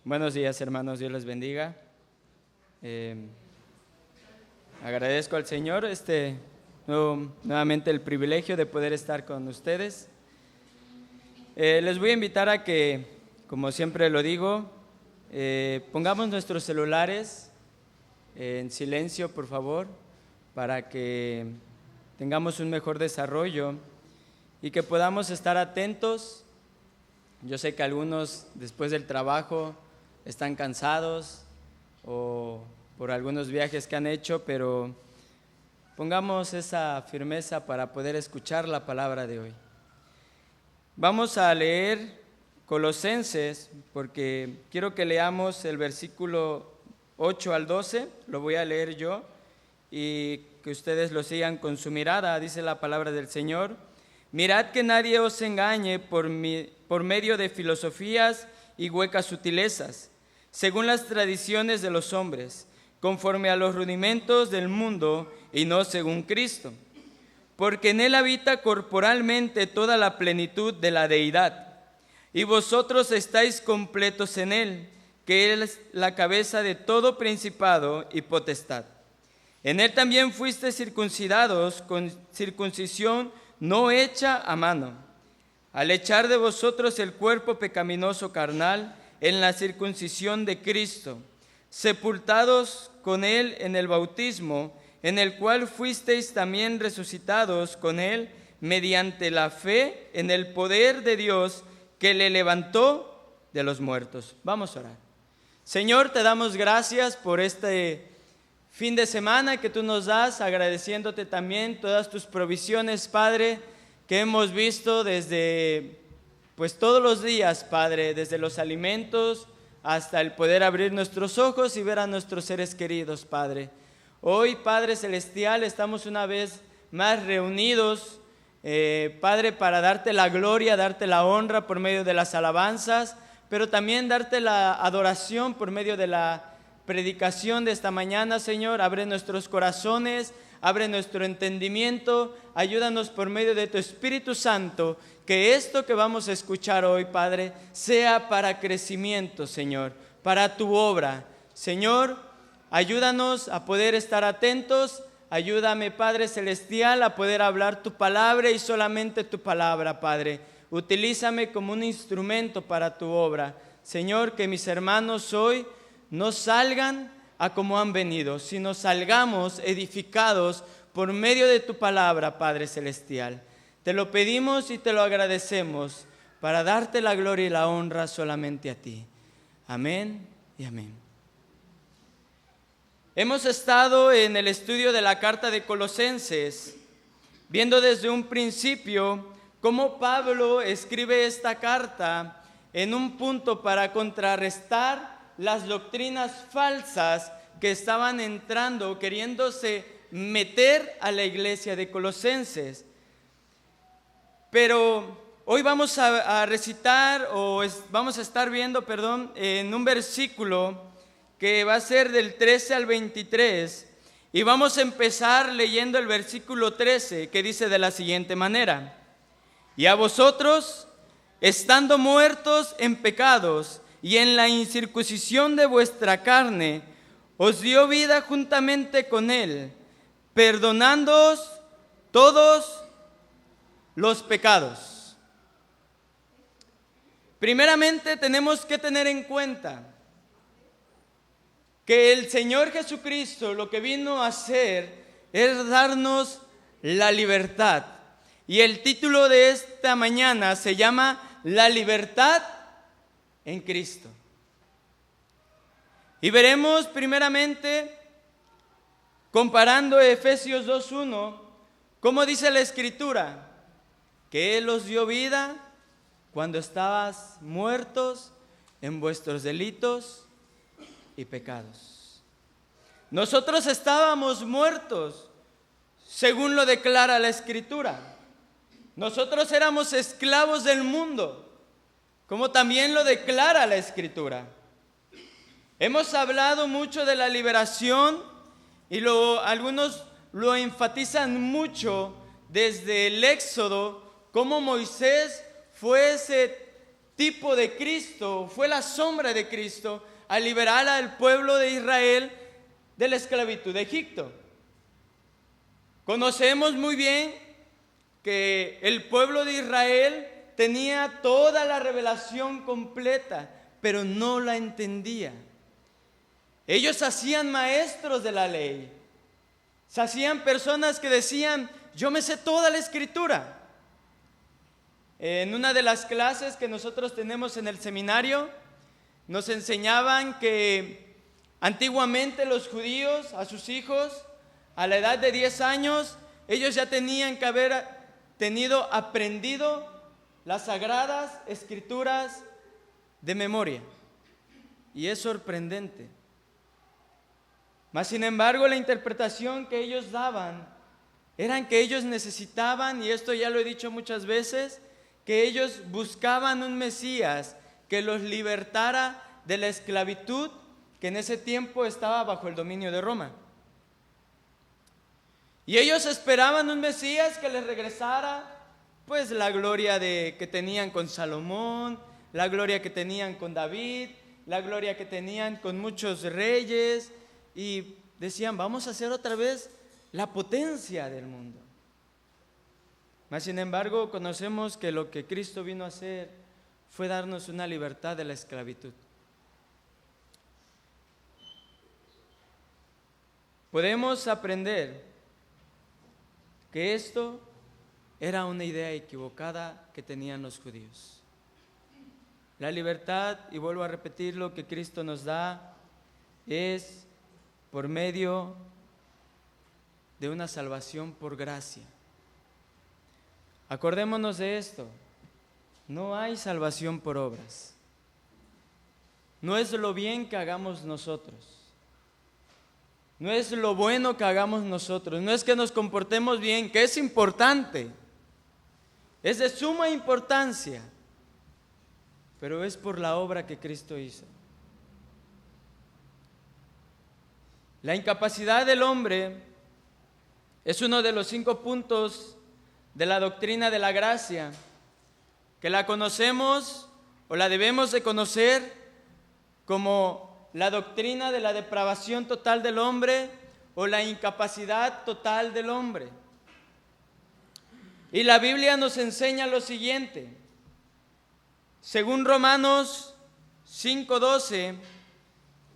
Buenos días, hermanos, Dios les bendiga. Agradezco al Señor nuevamente el privilegio de poder estar con ustedes. Les voy a invitar a que, como siempre lo digo, pongamos nuestros celulares en silencio, por favor, para que tengamos un mejor desarrollo y que podamos estar atentos. Yo sé que algunos después del trabajo están cansados o por algunos viajes que han hecho, pero pongamos esa firmeza para poder escuchar la palabra de hoy. Vamos a leer Colosenses porque quiero que leamos el versículo 8 al 12, lo voy a leer yo y que ustedes lo sigan con su mirada. Dice la palabra del Señor: mirad que nadie os engañe por medio de filosofías y huecas sutilezas, según las tradiciones de los hombres, conforme a los rudimentos del mundo y no según Cristo. Porque en Él habita corporalmente toda la plenitud de la deidad, y vosotros estáis completos en Él, que Él es la cabeza de todo principado y potestad. En Él también fuisteis circuncidados con circuncisión no hecha a mano, al echar de vosotros el cuerpo pecaminoso carnal en la circuncisión de Cristo, sepultados con Él en el bautismo, en el cual fuisteis también resucitados con Él mediante la fe en el poder de Dios que le levantó de los muertos. Vamos a orar. Señor, te damos gracias por este fin de semana que tú nos das, agradeciéndote también todas tus provisiones, Padre, que hemos visto desde todos los días, Padre, desde los alimentos hasta el poder abrir nuestros ojos y ver a nuestros seres queridos, Padre. Hoy, Padre Celestial, estamos una vez más reunidos, Padre, para darte la gloria, darte la honra por medio de las alabanzas, pero también darte la adoración por medio de la predicación de esta mañana, Señor. Abre nuestros corazones, abre nuestro entendimiento, ayúdanos por medio de tu Espíritu Santo, que esto que vamos a escuchar hoy, Padre, sea para crecimiento, Señor, para tu obra. Señor, ayúdanos a poder estar atentos, ayúdame, Padre Celestial, a poder hablar tu palabra y solamente tu palabra, Padre. Utilízame como un instrumento para tu obra. Señor, que mis hermanos hoy no salgan a como han venido, sino salgamos edificados por medio de tu palabra, Padre Celestial. Te lo pedimos y te lo agradecemos para darte la gloria y la honra solamente a ti. Amén y amén. Hemos estado en el estudio de la carta de Colosenses, viendo desde un principio cómo Pablo escribe esta carta en un punto para contrarrestar las doctrinas falsas que estaban entrando, queriéndose meter a la iglesia de Colosenses. Pero hoy vamos a recitar, vamos a estar viendo, en un versículo que va a ser del 13 al 23, y vamos a empezar leyendo el versículo 13, que dice de la siguiente manera: y a vosotros, estando muertos en pecados y en la incircuncisión de vuestra carne, os dio vida juntamente con Él, perdonándoos todos los pecados. Primeramente tenemos que tener en cuenta que el Señor Jesucristo lo que vino a hacer es darnos la libertad. Y el título de esta mañana se llama La libertad en Cristo. Y veremos primeramente, comparando Efesios 2:1, cómo dice la Escritura, que Él os dio vida cuando estabas muertos en vuestros delitos y pecados. Nosotros estábamos muertos, según lo declara la Escritura. Nosotros éramos esclavos del mundo, como también lo declara la Escritura. Hemos hablado mucho de la liberación y algunos lo enfatizan mucho desde el Éxodo, cómo Moisés fue ese tipo de Cristo, fue la sombra de Cristo al liberar al pueblo de Israel de la esclavitud de Egipto. Conocemos muy bien que el pueblo de Israel tenía toda la revelación completa, pero no la entendía. Ellos se hacían maestros de la ley, se hacían personas que decían: yo me sé toda la escritura. En una de las clases que nosotros tenemos en el seminario, nos enseñaban que antiguamente los judíos a sus hijos, a la edad de 10 años, ellos ya tenían que haber aprendido las sagradas escrituras de memoria. Y es sorprendente. Mas sin embargo, la interpretación que ellos daban eran que ellos necesitaban, y esto ya lo he dicho muchas veces, que ellos buscaban un Mesías que los libertara de la esclavitud que en ese tiempo estaba bajo el dominio de Roma. Y ellos esperaban un Mesías que les regresara pues la gloria que tenían con Salomón, la gloria que tenían con David, la gloria que tenían con muchos reyes, y decían: vamos a hacer otra vez la potencia del mundo. Mas sin embargo, conocemos que lo que Cristo vino a hacer fue darnos una libertad de la esclavitud. Podemos aprender que esto era una idea equivocada que tenían los judíos. La libertad, y vuelvo a repetir, lo que Cristo nos da es por medio de una salvación por gracia. Acordémonos de esto: no hay salvación por obras. No es lo bien que hagamos nosotros, no es lo bueno que hagamos nosotros, no es que nos comportemos bien, que es importante, es de suma importancia, pero es por la obra que Cristo hizo. La incapacidad del hombre es uno de los 5 puntos de la doctrina de la gracia, que la conocemos o la debemos de conocer como la doctrina de la depravación total del hombre o la incapacidad total del hombre. Y la Biblia nos enseña lo siguiente: según Romanos 5:12,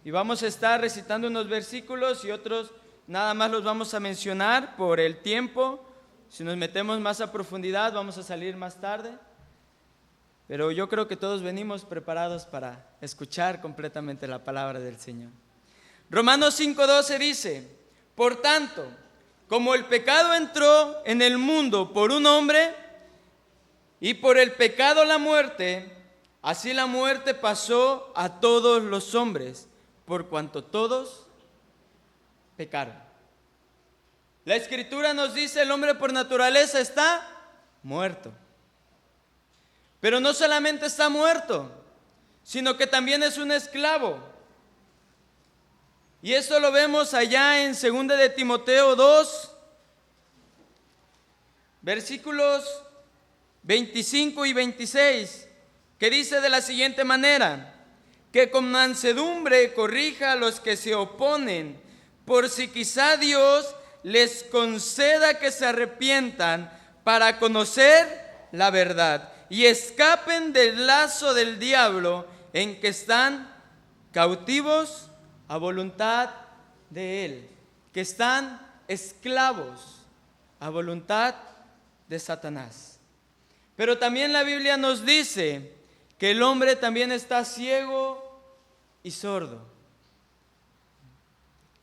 y vamos a estar recitando unos versículos y otros nada más los vamos a mencionar por el tiempo. Si nos metemos más a profundidad vamos a salir más tarde, pero yo creo que todos venimos preparados para escuchar completamente la palabra del Señor. Romanos 5:12 dice: por tanto, como el pecado entró en el mundo por un hombre, y por el pecado la muerte, así la muerte pasó a todos los hombres, por cuanto todos pecaron. La Escritura nos dice: el hombre por naturaleza está muerto. Pero no solamente está muerto, sino que también es un esclavo. Y esto lo vemos allá en 2 de Timoteo 2, versículos 25 y 26, que dice de la siguiente manera: que con mansedumbre corrija a los que se oponen, por si quizá Dios les conceda que se arrepientan para conocer la verdad y escapen del lazo del diablo en que están cautivos a voluntad de él, que están esclavos a voluntad de Satanás. Pero también la Biblia nos dice que el hombre también está ciego y sordo.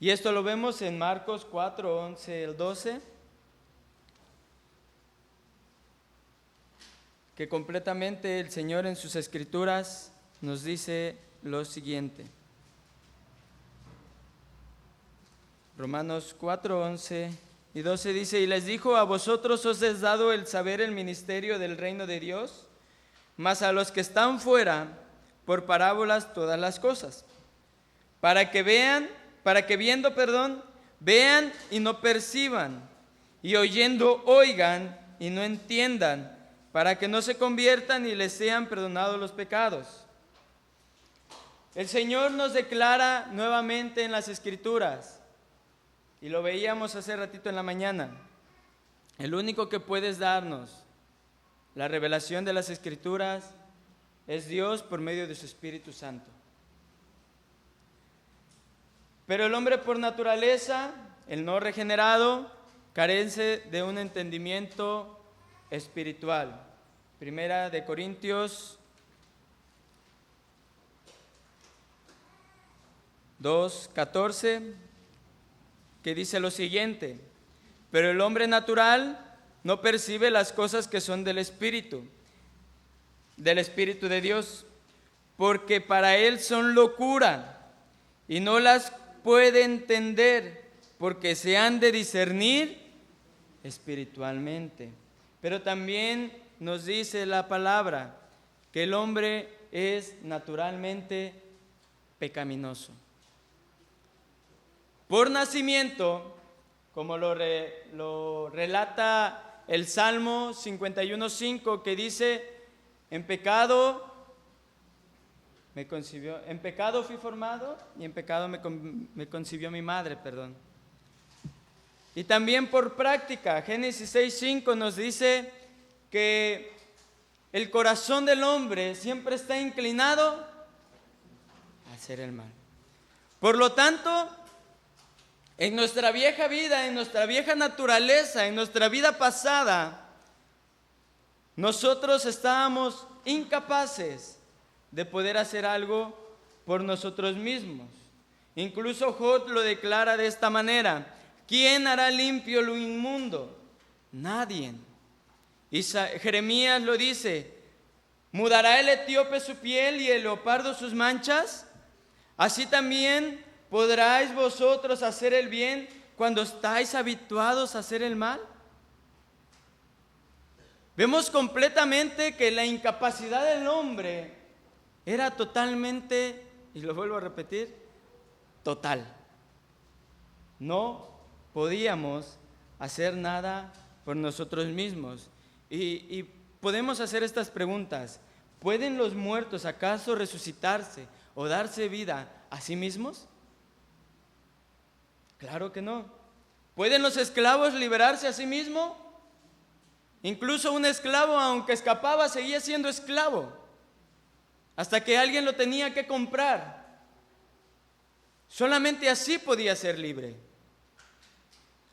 Y esto lo vemos en Marcos 4, 11 al 12, que completamente el Señor en sus Escrituras nos dice lo siguiente. Romanos 4, 11 y 12 dice: y les dijo: a vosotros os es dado el saber el misterio del reino de Dios, mas a los que están fuera, por parábolas todas las cosas, para que viendo, vean y no perciban, y oyendo oigan y no entiendan, para que no se conviertan y les sean perdonados los pecados. El Señor nos declara nuevamente en las Escrituras, y lo veíamos hace ratito en la mañana, el único que puedes darnos la revelación de las Escrituras es Dios por medio de su Espíritu Santo. Pero el hombre por naturaleza, el no regenerado, carece de un entendimiento espiritual. Primera de Corintios 2:14, que dice lo siguiente: pero el hombre natural no percibe las cosas que son del Espíritu de Dios, porque para él son locura, y no las puede entender, porque se han de discernir espiritualmente. Pero también nos dice la palabra que el hombre es naturalmente pecaminoso. Por nacimiento, como lo relata el Salmo 51:5, que dice: en pecado fui formado y en pecado me concibió mi madre, perdón. Y también por práctica, Génesis 6:5 nos dice que el corazón del hombre siempre está inclinado a hacer el mal. Por lo tanto, en nuestra vieja vida, en nuestra vieja naturaleza, en nuestra vida pasada, nosotros estábamos incapaces de poder hacer algo por nosotros mismos. Incluso Job lo declara de esta manera: ¿quién hará limpio lo inmundo? Nadie. Y Jeremías lo dice: ¿mudará el etíope su piel y el leopardo sus manchas? Así también podráis vosotros hacer el bien cuando estáis habituados a hacer el mal. Vemos completamente que la incapacidad del hombre era totalmente, y lo vuelvo a repetir, total. No podíamos hacer nada por nosotros mismos. Y podemos hacer estas preguntas: ¿pueden los muertos acaso resucitarse o darse vida a sí mismos? Claro que no. ¿Pueden los esclavos liberarse a sí mismos? Incluso un esclavo, aunque escapaba, seguía siendo esclavo hasta que alguien lo tenía que comprar. Solamente así podía ser libre.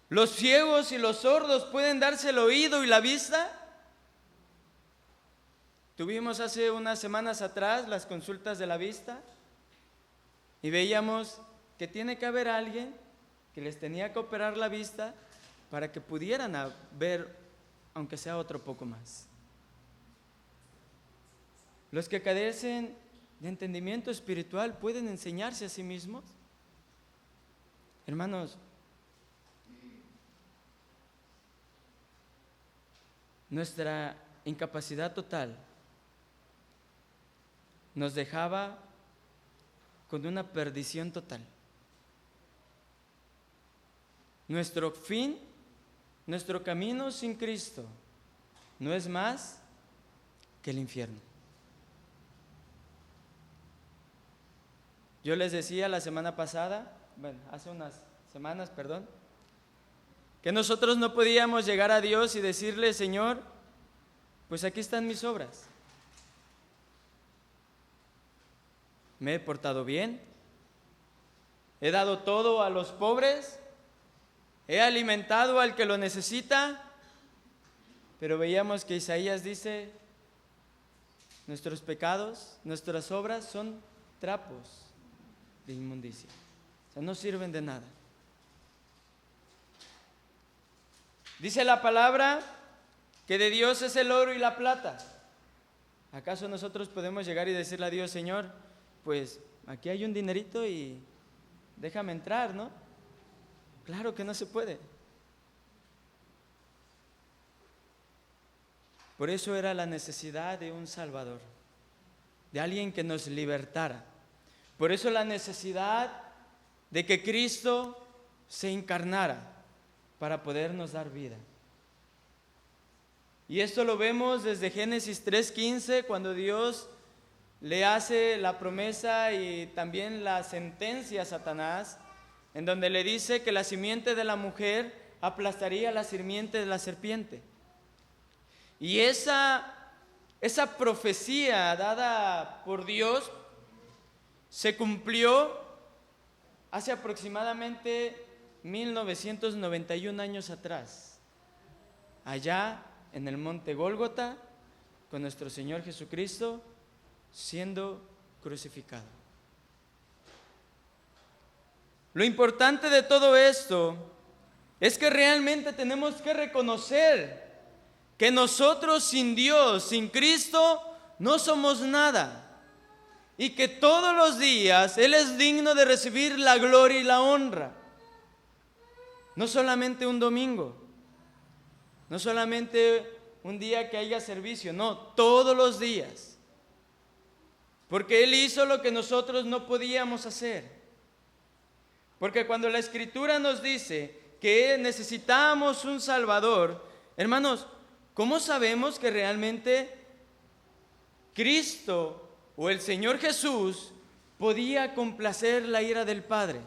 ¿Los ciegos y los sordos pueden darse el oído y la vista? Tuvimos hace unas semanas atrás las consultas de la vista y veíamos que tiene que haber alguien que les tenía que operar la vista para que pudieran ver, aunque sea otro poco más. Los que carecen de entendimiento espiritual pueden enseñarse a sí mismos. Hermanos, nuestra incapacidad total nos dejaba con una perdición total. Nuestro fin, nuestro camino sin Cristo no es más que el infierno. Yo les decía la semana pasada, hace unas semanas, que nosotros no podíamos llegar a Dios y decirle: Señor, pues aquí están mis obras. Me he portado bien, he dado todo a los pobres, he alimentado al que lo necesita. Pero veíamos que Isaías dice: nuestros pecados, nuestras obras son trapos de inmundicia, o sea, no sirven de nada. Dice la palabra que de Dios es el oro y la plata. ¿Acaso nosotros podemos llegar y decirle a Dios: Señor, pues aquí hay un dinerito y déjame entrar, ¿no? Claro que no se puede. Por eso era la necesidad de un Salvador, de alguien que nos libertara. Por eso la necesidad de que Cristo se encarnara para podernos dar vida. Y esto lo vemos desde Génesis 3:15, cuando Dios le hace la promesa y también la sentencia a Satanás, en donde le dice que la simiente de la mujer aplastaría la simiente de la serpiente. Y esa profecía dada por Dios se cumplió hace aproximadamente 1991 años atrás, allá en el monte Gólgota, con nuestro Señor Jesucristo siendo crucificado. Lo importante de todo esto es que realmente tenemos que reconocer que nosotros sin Dios, sin Cristo, no somos nada. Y que todos los días Él es digno de recibir la gloria y la honra. No solamente un domingo, no solamente un día que haya servicio, no, todos los días. Porque Él hizo lo que nosotros no podíamos hacer. Porque cuando la Escritura nos dice que necesitamos un Salvador, hermanos, ¿cómo sabemos que realmente Cristo o el Señor Jesús podía complacer la ira del Padre?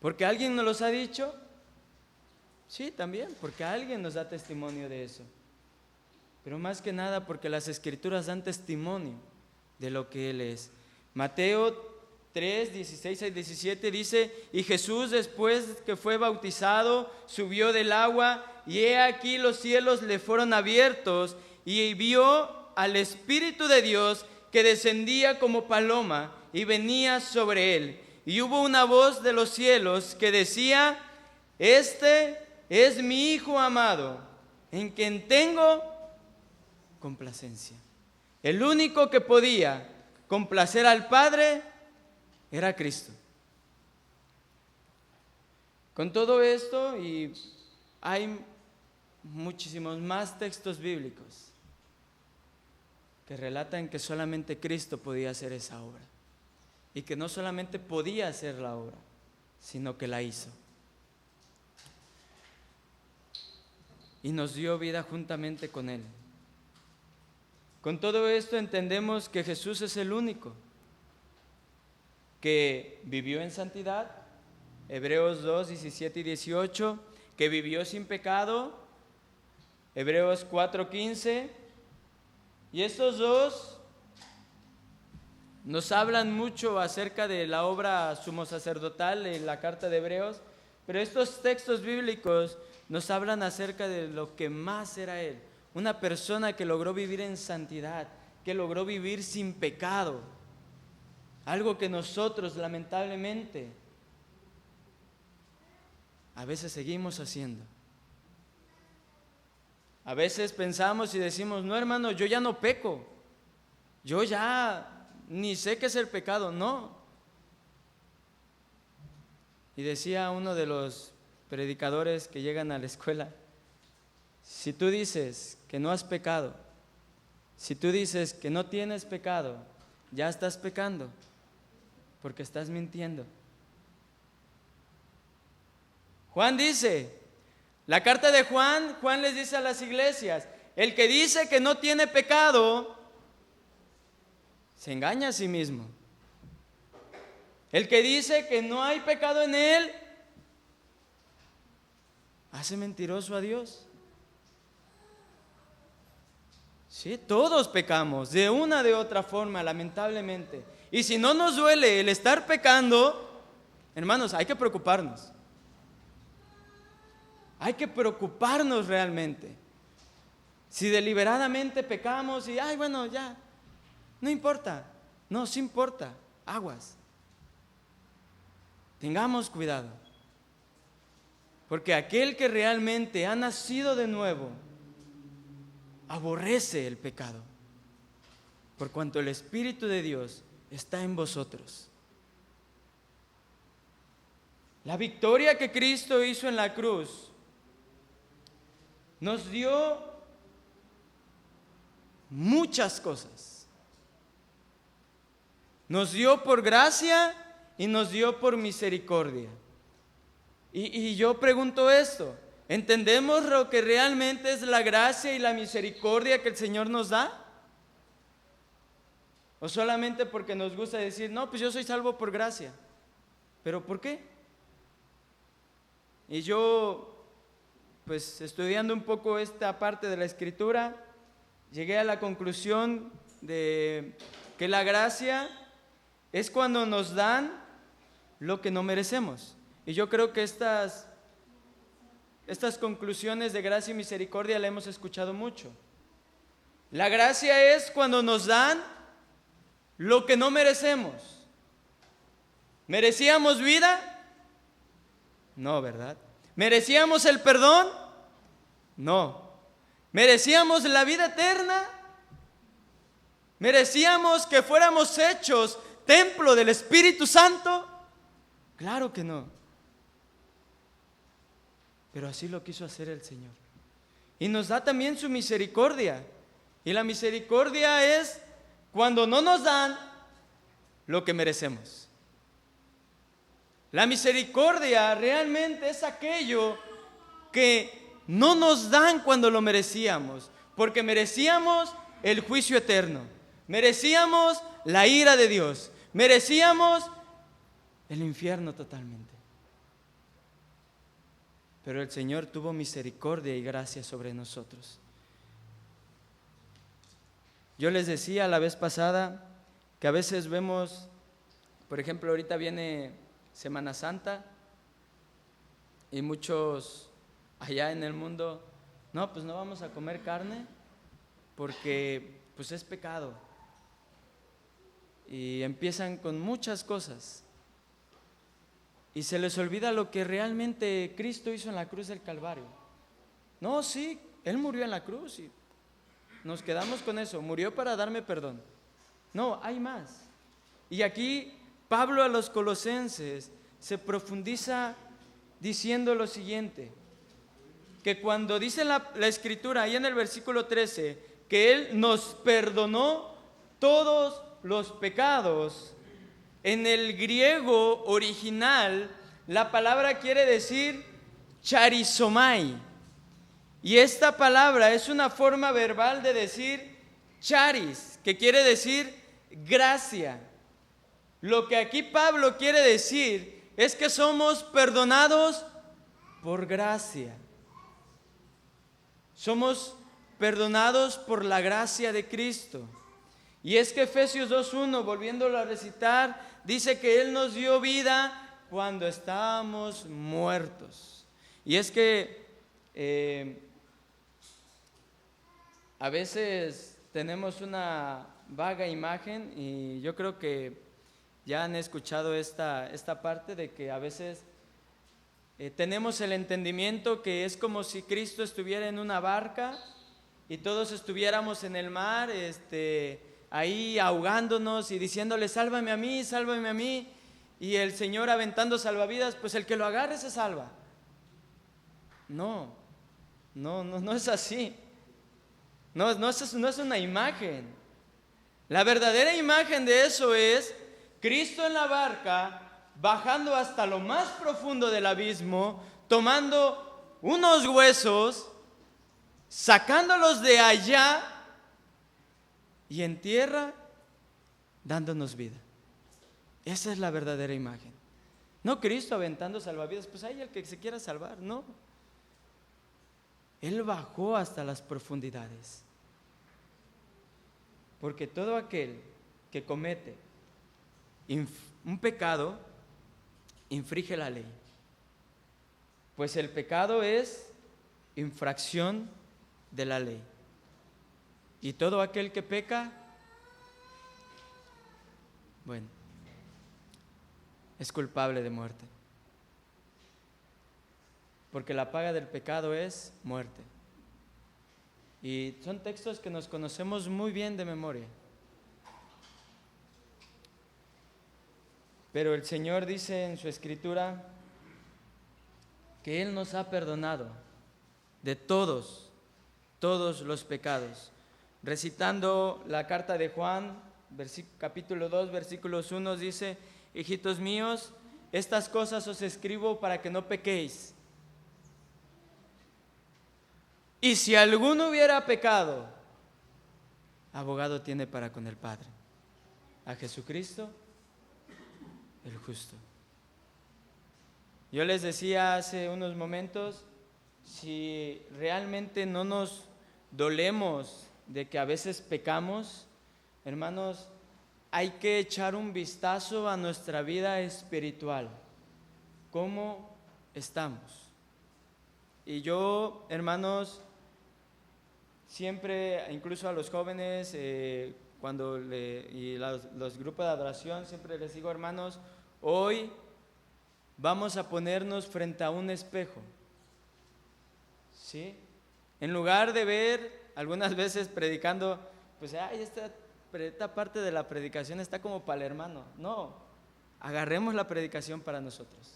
¿Porque alguien nos los ha dicho? Sí, también, porque alguien nos da testimonio de eso. Pero más que nada porque las Escrituras dan testimonio de lo que Él es. Mateo 3, 16 al 17 dice: y Jesús, después que fue bautizado, subió del agua, y he aquí los cielos le fueron abiertos, y vio al Espíritu de Dios que descendía como paloma y venía sobre él. Y hubo una voz de los cielos que decía: este es mi Hijo amado, en quien tengo complacencia. El único que podía complacer al Padre era Cristo. Con todo esto, y hay muchísimos más textos bíblicos que relatan que solamente Cristo podía hacer esa obra, y que no solamente podía hacer la obra, sino que la hizo. Y nos dio vida juntamente con Él. Con todo esto entendemos que Jesús es el único que vivió en santidad, Hebreos 2, 17 y 18, que vivió sin pecado, Hebreos 4, 15, y estos dos nos hablan mucho acerca de la obra sumo sacerdotal en la carta de Hebreos, pero estos textos bíblicos nos hablan acerca de lo que más era Él, una persona que logró vivir en santidad, que logró vivir sin pecado. Algo que nosotros, lamentablemente, a veces seguimos haciendo. A veces pensamos y decimos: no, hermano, yo ya no peco. Yo ya ni sé qué es el pecado. No. Y decía uno de los predicadores que llegan a la escuela: si tú dices que no has pecado, si tú dices que no tienes pecado, ya estás pecando. Porque estás mintiendo. Juan dice, la carta de Juan les dice a las iglesias: el que dice que no tiene pecado, se engaña a sí mismo. El que dice que no hay pecado en él, hace mentiroso a Dios. Sí, todos pecamos, de una de otra forma, lamentablemente. Y si no nos duele el estar pecando, hermanos, hay que preocuparnos. Hay que preocuparnos realmente. Si deliberadamente pecamos y, ay, bueno, ya, no importa. No, sí importa, aguas. Tengamos cuidado. Porque aquel que realmente ha nacido de nuevo, aborrece el pecado, por cuanto el Espíritu de Dios está en vosotros. La victoria que Cristo hizo en la cruz nos dio muchas cosas. Nos dio por gracia y nos dio por misericordia. Y yo pregunto esto: ¿Entendemos lo que realmente es la gracia y la misericordia que el Señor nos da? ¿O solamente porque nos gusta decir, no, pues yo soy salvo por gracia? ¿Pero por qué? Y yo, pues estudiando un poco esta parte de la Escritura, llegué a la conclusión de que la gracia es cuando nos dan lo que no merecemos. Y yo creo que estas conclusiones de gracia y misericordia la hemos escuchado mucho. La gracia es cuando nos dan lo que no merecemos. ¿Merecíamos vida? No, ¿verdad? ¿Merecíamos el perdón? No. ¿Merecíamos la vida eterna? ¿Merecíamos que fuéramos hechos templo del Espíritu Santo? Claro que no. Pero así lo quiso hacer el Señor. Y nos da también su misericordia. Y la misericordia es cuando no nos dan lo que merecemos. La misericordia realmente es aquello que no nos dan cuando lo merecíamos, porque merecíamos el juicio eterno, merecíamos la ira de Dios, merecíamos el infierno totalmente. Pero el Señor tuvo misericordia y gracia sobre nosotros. Yo les decía la vez pasada que a veces vemos, por ejemplo, ahorita viene Semana Santa y muchos allá en el mundo, no, pues no vamos a comer carne porque pues es pecado. Y empiezan con muchas cosas y se les olvida lo que realmente Cristo hizo en la cruz del Calvario. No, sí, Él murió en la cruz y nos quedamos con eso, murió para darme perdón. No, hay más. Y aquí Pablo a los colosenses se profundiza diciendo lo siguiente, que cuando dice la Escritura ahí en el versículo 13, que Él nos perdonó todos los pecados, en el griego original la palabra quiere decir charizomai, y esta palabra es una forma verbal de decir charis, que quiere decir gracia. Lo que aquí Pablo quiere decir es que somos perdonados por gracia. Somos perdonados por la gracia de Cristo. Y es que Efesios 2:1, volviéndolo a recitar, dice que Él nos dio vida cuando estábamos muertos. Y es que a veces tenemos una vaga imagen, y yo creo que ya han escuchado esta parte de que a veces tenemos el entendimiento que es como si Cristo estuviera en una barca y todos estuviéramos en el mar, ahí ahogándonos y diciéndole sálvame a mí, y el Señor aventando salvavidas, pues el que lo agarre se salva. No es así. No es una imagen. La verdadera imagen de eso es Cristo en la barca, bajando hasta lo más profundo del abismo, tomando unos huesos, sacándolos de allá y en tierra dándonos vida. Esa es la verdadera imagen. No Cristo aventando salvavidas, pues hay el que se quiera salvar, no. Él bajó hasta las profundidades. Porque todo aquel que comete un pecado infringe la ley. Pues el pecado es infracción de la ley. Y todo aquel que peca, bueno, es culpable de muerte. Porque la paga del pecado es muerte. Y son textos que nos conocemos muy bien de memoria. Pero el Señor dice en su Escritura que Él nos ha perdonado de todos los pecados. Recitando la carta de Juan, capítulo 2, versículos 1, dice: hijitos míos, estas cosas os escribo para que no pequéis. Y si alguno hubiera pecado, abogado tiene para con el Padre, a Jesucristo el justo. Yo les decía hace unos momentos, si realmente no nos dolemos de que a veces pecamos, hermanos, hay que echar un vistazo a nuestra vida espiritual. ¿Cómo estamos? Y yo, hermanos, siempre, incluso a los jóvenes, y los grupos de adoración, siempre les digo, hermanos, hoy vamos a ponernos frente a un espejo, ¿sí? En lugar de ver, algunas veces predicando, pues, esta parte de la predicación está como para el hermano. No, agarremos la predicación para nosotros.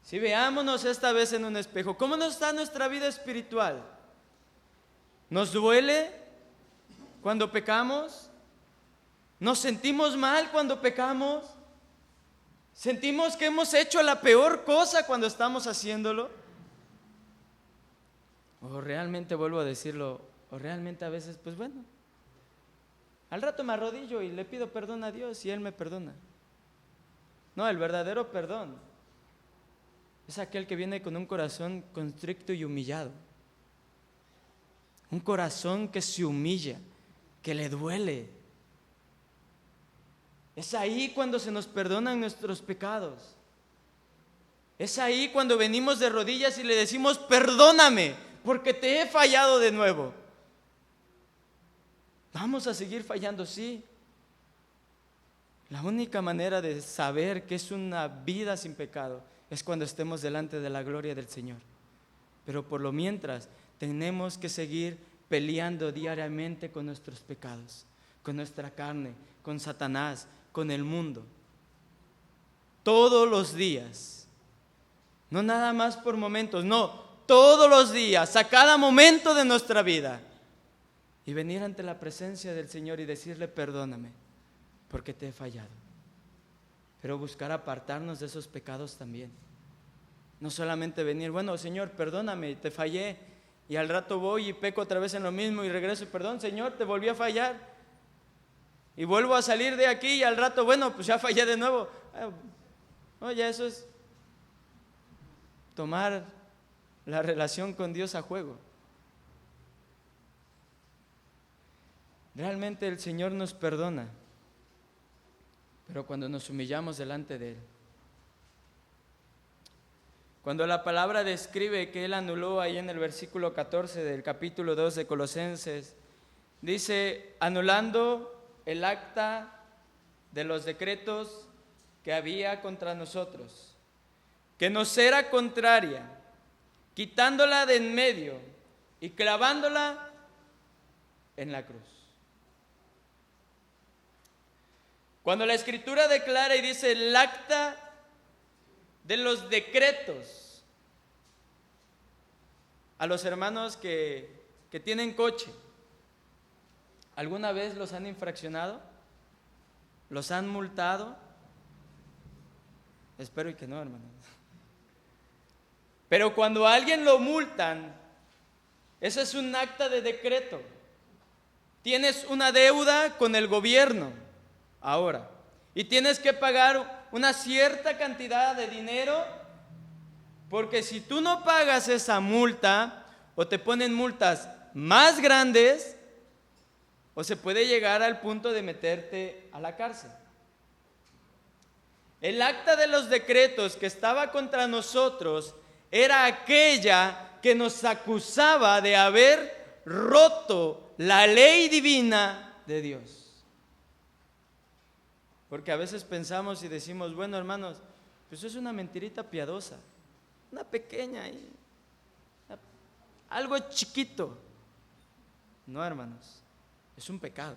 Sí, veámonos esta vez en un espejo. ¿Cómo nos está nuestra vida espiritual? ¿Nos duele cuando pecamos? ¿Nos sentimos mal cuando pecamos? ¿Sentimos que hemos hecho la peor cosa cuando estamos haciéndolo? O realmente, vuelvo a decirlo, o realmente a veces, pues bueno, al rato me arrodillo y le pido perdón a Dios y Él me perdona. No, el verdadero perdón es aquel que viene con un corazón constricto y humillado. Un corazón que se humilla, que le duele. Es ahí cuando se nos perdonan nuestros pecados. Es ahí cuando venimos de rodillas y le decimos, perdóname, porque te he fallado de nuevo. Vamos a seguir fallando, sí. La única manera de saber que es una vida sin pecado es cuando estemos delante de la gloria del Señor. Pero por lo mientras tenemos que seguir peleando diariamente con nuestros pecados, con nuestra carne, con Satanás, con el mundo. Todos los días. No nada más por momentos, no, todos los días, a cada momento de nuestra vida. Y venir ante la presencia del Señor y decirle, perdóname, porque te he fallado. Pero buscar apartarnos de esos pecados también. No solamente venir, bueno, Señor, perdóname, te fallé, y al rato voy y peco otra vez en lo mismo y regreso, perdón, Señor, te volví a fallar. Y vuelvo a salir de aquí y al rato, bueno, pues ya fallé de nuevo. No, ya eso es tomar la relación con Dios a juego. Realmente el Señor nos perdona, pero cuando nos humillamos delante de Él. Cuando la palabra describe que Él anuló ahí en el versículo 14 del capítulo 2 de Colosenses, dice, anulando el acta de los decretos que había contra nosotros, que nos era contraria, quitándola de en medio y clavándola en la cruz. Cuando la Escritura declara y dice el acta de los decretos, a los hermanos que tienen coche, ¿alguna vez los han infraccionado? ¿Los han multado? Espero y que no, hermanos. Pero cuando a alguien lo multan, eso es un acta de decreto. Tienes una deuda con el gobierno ahora y tienes que pagar una cierta cantidad de dinero, porque si tú no pagas esa multa, o te ponen multas más grandes, o se puede llegar al punto de meterte a la cárcel. El acta de los decretos que estaba contra nosotros era aquella que nos acusaba de haber roto la ley divina de Dios. Porque a veces pensamos y decimos, bueno, hermanos, pues es una mentirita piadosa, una pequeña, algo chiquito. No, hermanos, es un pecado.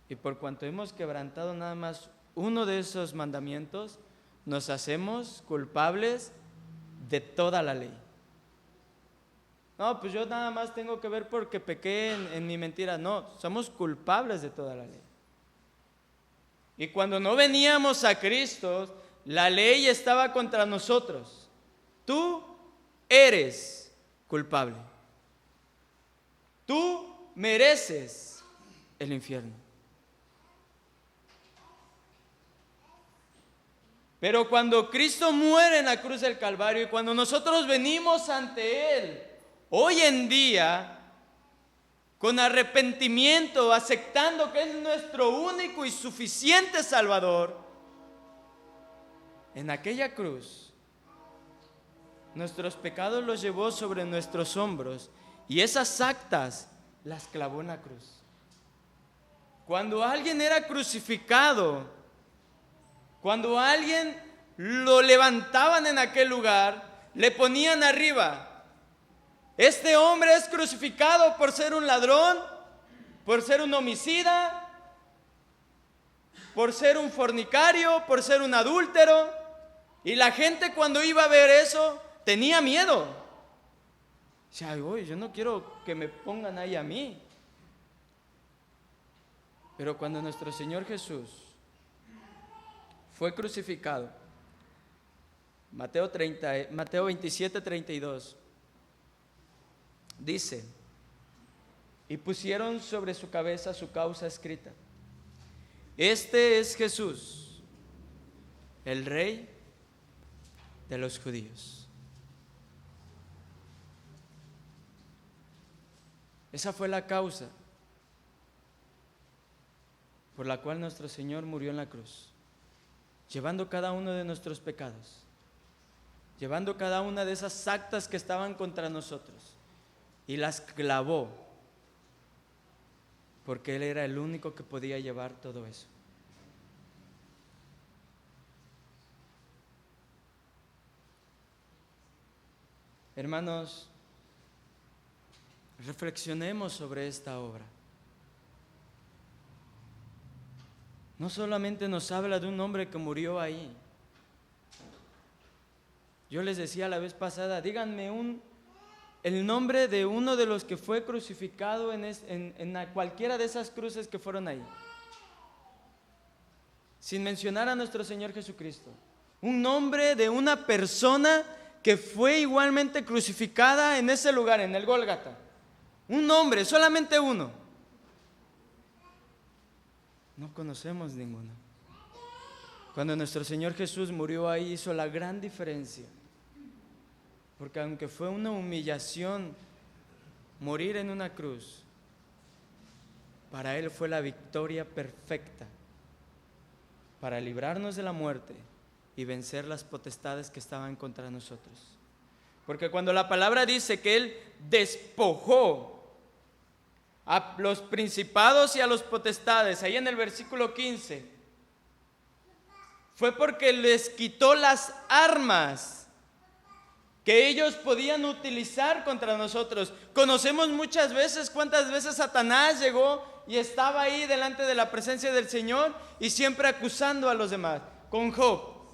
Y por cuanto hemos quebrantado nada más uno de esos mandamientos, nos hacemos culpables de toda la ley. No, pues yo nada más tengo que ver porque pequé en mi mentira. No, somos culpables de toda la ley. Y cuando no veníamos a Cristo, la ley estaba contra nosotros. Tú eres culpable. Tú mereces el infierno. Pero cuando Cristo muere en la cruz del Calvario y cuando nosotros venimos ante Él, hoy en día, con arrepentimiento, aceptando que es nuestro único y suficiente Salvador, en aquella cruz, nuestros pecados los llevó sobre nuestros hombros y esas actas las clavó en la cruz. Cuando alguien era crucificado, cuando a alguien lo levantaban en aquel lugar, le ponían arriba: este hombre es crucificado por ser un ladrón, por ser un homicida, por ser un fornicario, por ser un adúltero. Y la gente, cuando iba a ver eso, tenía miedo. O sea, yo no quiero que me pongan ahí a mí. Pero cuando nuestro Señor Jesús fue crucificado, Mateo 27, 32, dice: y pusieron sobre su cabeza su causa escrita: este es Jesús, el Rey de los judíos. Esa fue la causa por la cual nuestro Señor murió en la cruz, llevando cada uno de nuestros pecados, llevando cada una de esas actas que estaban contra nosotros, y las clavó, porque Él era el único que podía llevar todo eso. Hermanos, reflexionemos sobre esta obra. No solamente nos habla de un hombre que murió ahí. Yo les decía la vez pasada, díganme el nombre de uno de los que fue crucificado en cualquiera de esas cruces que fueron ahí, sin mencionar a nuestro Señor Jesucristo. Un nombre de una persona que fue igualmente crucificada en ese lugar, en el Gólgata. Un nombre, solamente uno. No conocemos ninguno. Cuando nuestro Señor Jesús murió ahí, hizo la gran diferencia. Porque aunque fue una humillación morir en una cruz, para Él fue la victoria perfecta para librarnos de la muerte y vencer las potestades que estaban contra nosotros. Porque cuando la palabra dice que Él despojó a los principados y a los potestades, ahí en el versículo 15, fue porque les quitó las armas que ellos podían utilizar contra nosotros. Conocemos muchas veces cuántas veces Satanás llegó y estaba ahí delante de la presencia del Señor y siempre acusando a los demás. Con Job: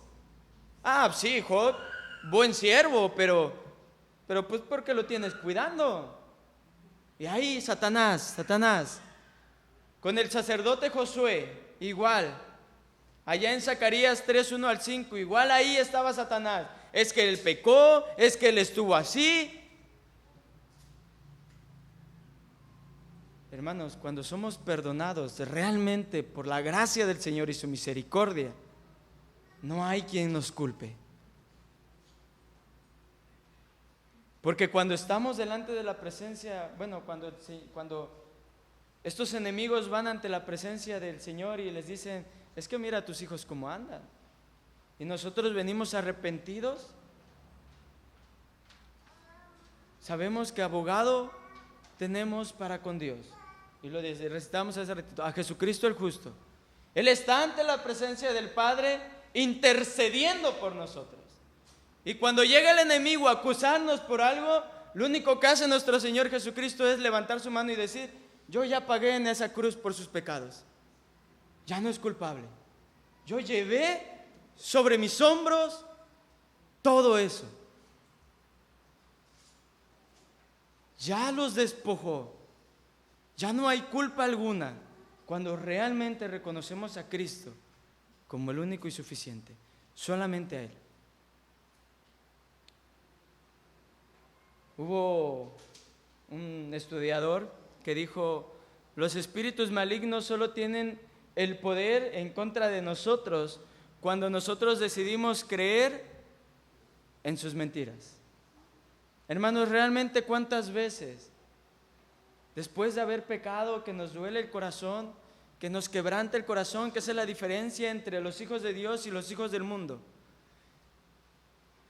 sí, Job, buen siervo, pero pues porque lo tienes cuidando. Y ahí Satanás. Con el sacerdote Josué, igual. Allá en Zacarías 3:1 al 5, igual ahí estaba Satanás. Es que él pecó, es que él estuvo así. Hermanos, cuando somos perdonados realmente por la gracia del Señor y su misericordia, no hay quien nos culpe. Porque cuando estamos delante de la presencia, cuando estos enemigos van ante la presencia del Señor y les dicen: es que mira a tus hijos cómo andan, y nosotros venimos arrepentidos, sabemos que abogado tenemos para con Dios, y lo recitamos hace ratito, a Jesucristo el justo. Él está ante la presencia del Padre intercediendo por nosotros. Y cuando llega el enemigo a acusarnos por algo, lo único que hace nuestro Señor Jesucristo es levantar su mano y decir: yo ya pagué en esa cruz por sus pecados, ya no es culpable. Yo llevé sobre mis hombros todo eso, ya los despojó, ya no hay culpa alguna. Cuando realmente reconocemos a Cristo como el único y suficiente, solamente a Él. Hubo un estudiador que dijo: los espíritus malignos solo tienen el poder en contra de nosotros cuando nosotros decidimos creer en sus mentiras. Hermanos, realmente cuántas veces, después de haber pecado, que nos duele el corazón, que nos quebranta el corazón, que esa es la diferencia entre los hijos de Dios y los hijos del mundo,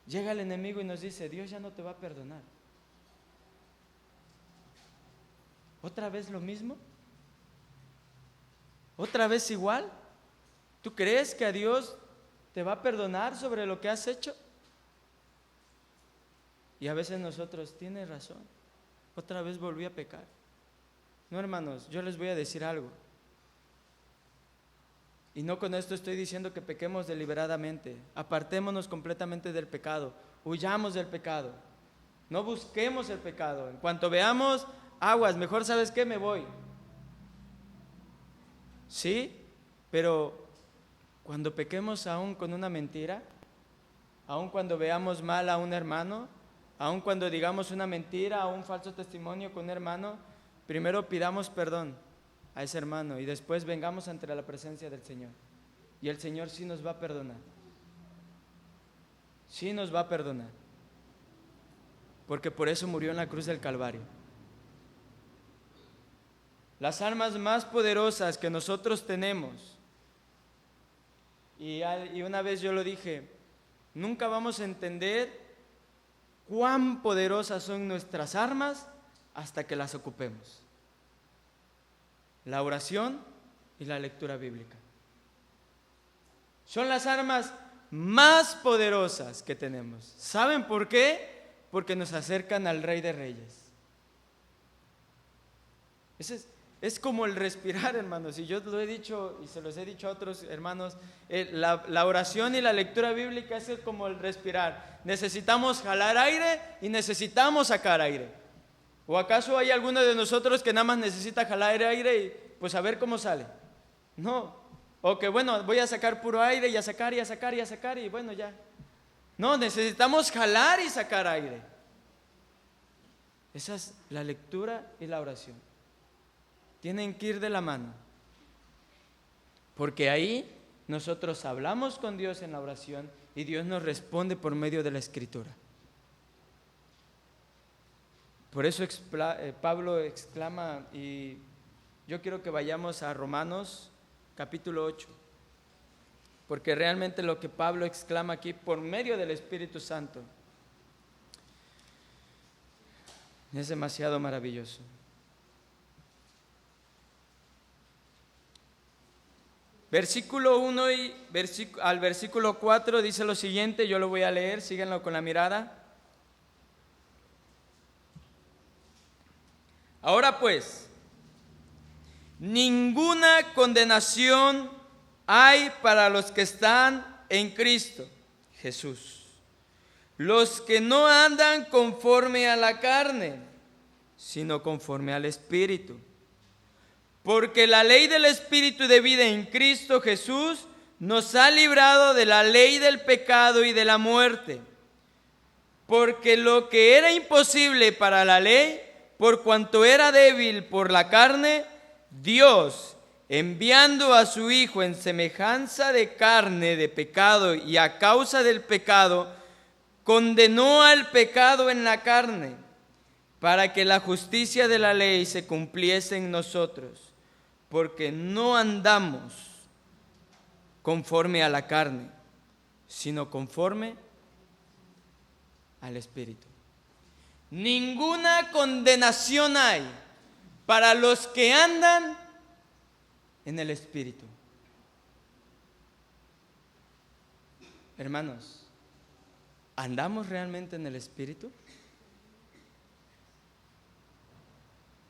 llega el enemigo y nos dice: Dios ya no te va a perdonar. ¿Otra vez lo mismo? ¿Otra vez igual? ¿Tú crees que a Dios te va a perdonar sobre lo que has hecho? Y a veces nosotros, tienes razón, otra vez volví a pecar. No, hermanos, yo les voy a decir algo. Y no con esto estoy diciendo que pequemos deliberadamente. Apartémonos completamente del pecado. Huyamos del pecado. No busquemos el pecado. En cuanto veamos aguas, mejor, ¿sabes qué? Me voy. Sí, pero cuando pequemos aún con una mentira, aún cuando veamos mal a un hermano, aún cuando digamos una mentira o un falso testimonio con un hermano, primero pidamos perdón a ese hermano y después vengamos ante la presencia del Señor. Y el Señor sí nos va a perdonar. Sí nos va a perdonar. Porque por eso murió en la cruz del Calvario. Las armas más poderosas que nosotros tenemos, y una vez yo lo dije, nunca vamos a entender cuán poderosas son nuestras armas hasta que las ocupemos. La oración y la lectura bíblica son las armas más poderosas que tenemos. ¿Saben por qué? Porque nos acercan al Rey de Reyes. Es como el respirar, hermanos, y yo lo he dicho y se los he dicho a otros hermanos, la oración y la lectura bíblica es como el respirar. Necesitamos jalar aire y necesitamos sacar aire. ¿O acaso hay alguno de nosotros que nada más necesita jalar aire y pues a ver cómo sale? No. O que bueno, voy a sacar puro aire y a sacar y a sacar y a sacar y bueno, ya. No, necesitamos jalar y sacar aire. Esa es la lectura y la oración. Tienen que ir de la mano, porque ahí nosotros hablamos con Dios en la oración y Dios nos responde por medio de la Escritura. Por eso Pablo exclama, y yo quiero que vayamos a Romanos capítulo 8, porque realmente lo que Pablo exclama aquí por medio del Espíritu Santo es demasiado maravilloso. Versículo 1 y al versículo 4 dice lo siguiente, yo lo voy a leer, síganlo con la mirada. Ahora pues, ninguna condenación hay para los que están en Cristo Jesús, los que no andan conforme a la carne, sino conforme al Espíritu. Porque la ley del Espíritu de vida en Cristo Jesús nos ha librado de la ley del pecado y de la muerte. Porque lo que era imposible para la ley, por cuanto era débil por la carne, Dios, enviando a su Hijo en semejanza de carne de pecado y a causa del pecado, condenó al pecado en la carne, para que la justicia de la ley se cumpliese en nosotros. Porque no andamos conforme a la carne, sino conforme al Espíritu. Ninguna condenación hay para los que andan en el Espíritu. Hermanos, ¿andamos realmente en el Espíritu?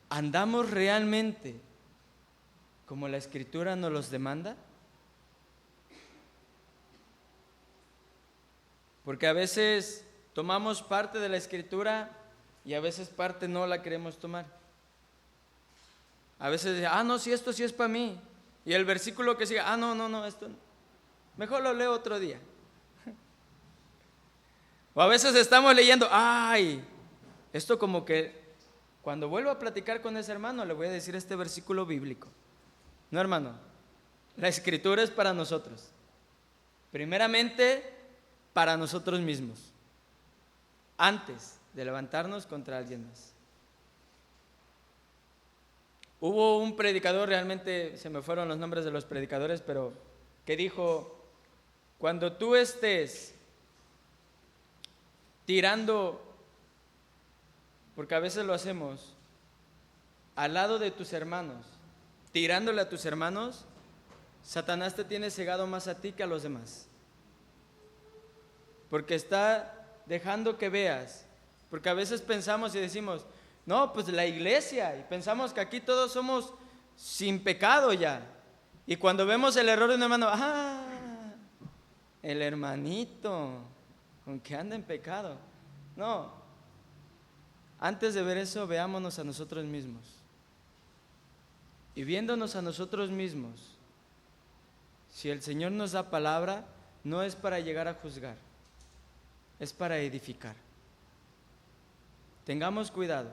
¿Andamos realmente como la Escritura nos los demanda? Porque a veces tomamos parte de la Escritura y a veces parte no la queremos tomar. A veces, no, si esto sí es para mí. Y el versículo que sigue, no, esto mejor lo leo otro día. O a veces estamos leyendo, Esto como que cuando vuelvo a platicar con ese hermano le voy a decir este versículo bíblico. No, hermano, la escritura es para nosotros. Primeramente, para nosotros mismos, antes de levantarnos contra alguien más. Hubo un predicador, realmente se me fueron los nombres de los predicadores, pero que dijo: cuando tú estés tirando, porque a veces lo hacemos, al lado de tus hermanos, tirándole a tus hermanos, Satanás te tiene cegado más a ti que a los demás. Porque está dejando que veas. Porque a veces pensamos y decimos: no, pues la iglesia, y pensamos que aquí todos somos sin pecado ya. Y cuando vemos el error de un hermano, el hermanito, con que anda en pecado. No, antes de ver eso, veámonos a nosotros mismos. Y viéndonos a nosotros mismos, si el Señor nos da palabra, no es para llegar a juzgar, es para edificar. Tengamos cuidado,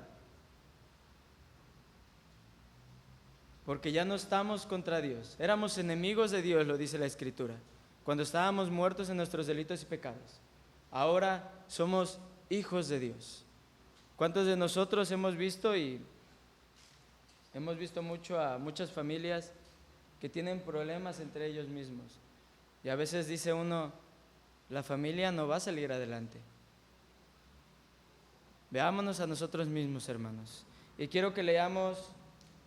porque ya no estamos contra Dios. Éramos enemigos de Dios, lo dice la Escritura, cuando estábamos muertos en nuestros delitos y pecados. Ahora somos hijos de Dios. ¿Cuántos de nosotros hemos visto mucho a muchas familias que tienen problemas entre ellos mismos? Y a veces dice uno: la familia no va a salir adelante. Veámonos a nosotros mismos, hermanos. Y quiero que leamos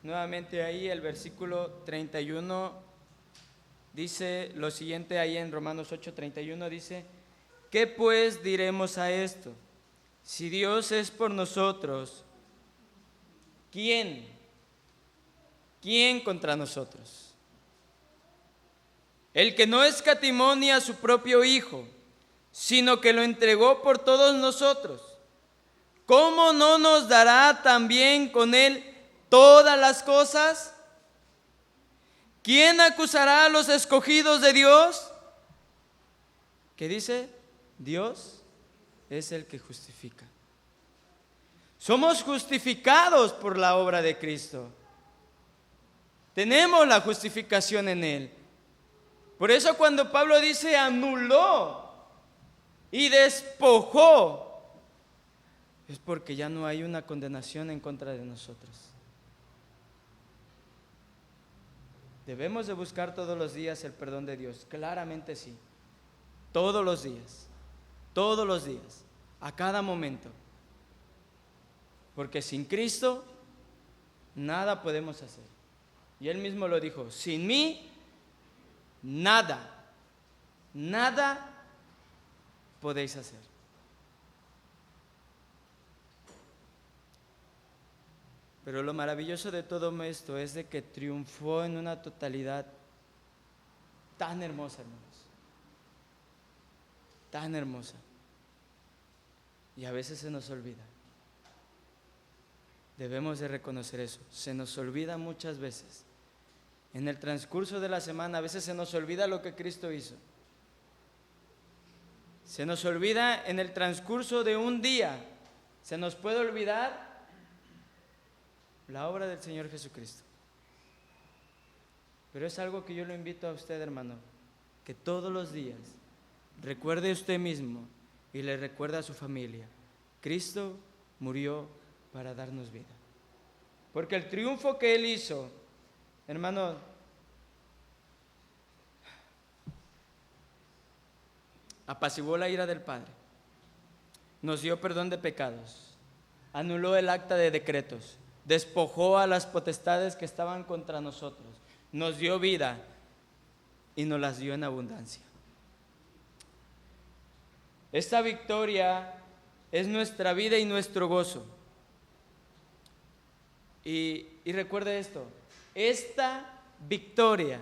nuevamente ahí el versículo 31. Dice lo siguiente ahí en Romanos 8:31, dice: ¿qué pues diremos a esto? Si Dios es por nosotros, ¿quién contra nosotros? El que no escatimó ni a su propio Hijo, sino que lo entregó por todos nosotros, ¿cómo no nos dará también con Él todas las cosas? ¿Quién acusará a los escogidos de Dios? ¿Qué dice? Dios es el que justifica. Somos justificados por la obra de Cristo. Tenemos la justificación en Él. Por eso cuando Pablo dice anuló y despojó, es porque ya no hay una condenación en contra de nosotros. ¿Debemos de buscar todos los días el perdón de Dios? Claramente sí. Todos los días, a cada momento. Porque sin Cristo nada podemos hacer. Y Él mismo lo dijo: sin mí nada podéis hacer. Pero lo maravilloso de todo esto es de que triunfó en una totalidad tan hermosa, hermanos. Tan hermosa. Y a veces se nos olvida. Debemos de reconocer eso. Se nos olvida muchas veces. En el transcurso de la semana, a veces se nos olvida lo que Cristo hizo. Se nos olvida en el transcurso de un día. Se nos puede olvidar la obra del Señor Jesucristo. Pero es algo que yo lo invito a usted, hermano, que todos los días recuerde usted mismo y le recuerde a su familia: Cristo murió para darnos vida. Porque el triunfo que Él hizo, hermano, apaciguó la ira del Padre, nos dio perdón de pecados, anuló el acta de decretos, despojó a las potestades que estaban contra nosotros, nos dio vida y nos las dio en abundancia. Esta victoria es nuestra vida y nuestro gozo. Y recuerde esto: esta victoria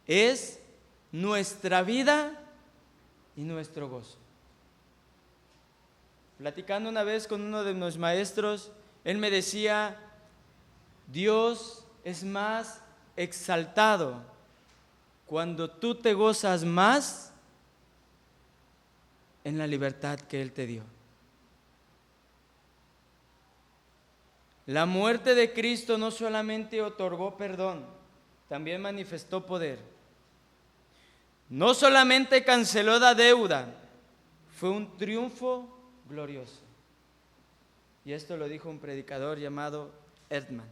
es nuestra vida y nuestro gozo. Platicando una vez con uno de mis maestros, él me decía: Dios es más exaltado cuando tú te gozas más en la libertad que Él te dio. La muerte de Cristo no solamente otorgó perdón, también manifestó poder. No solamente canceló la deuda, fue un triunfo glorioso. Y esto lo dijo un predicador llamado Erdman.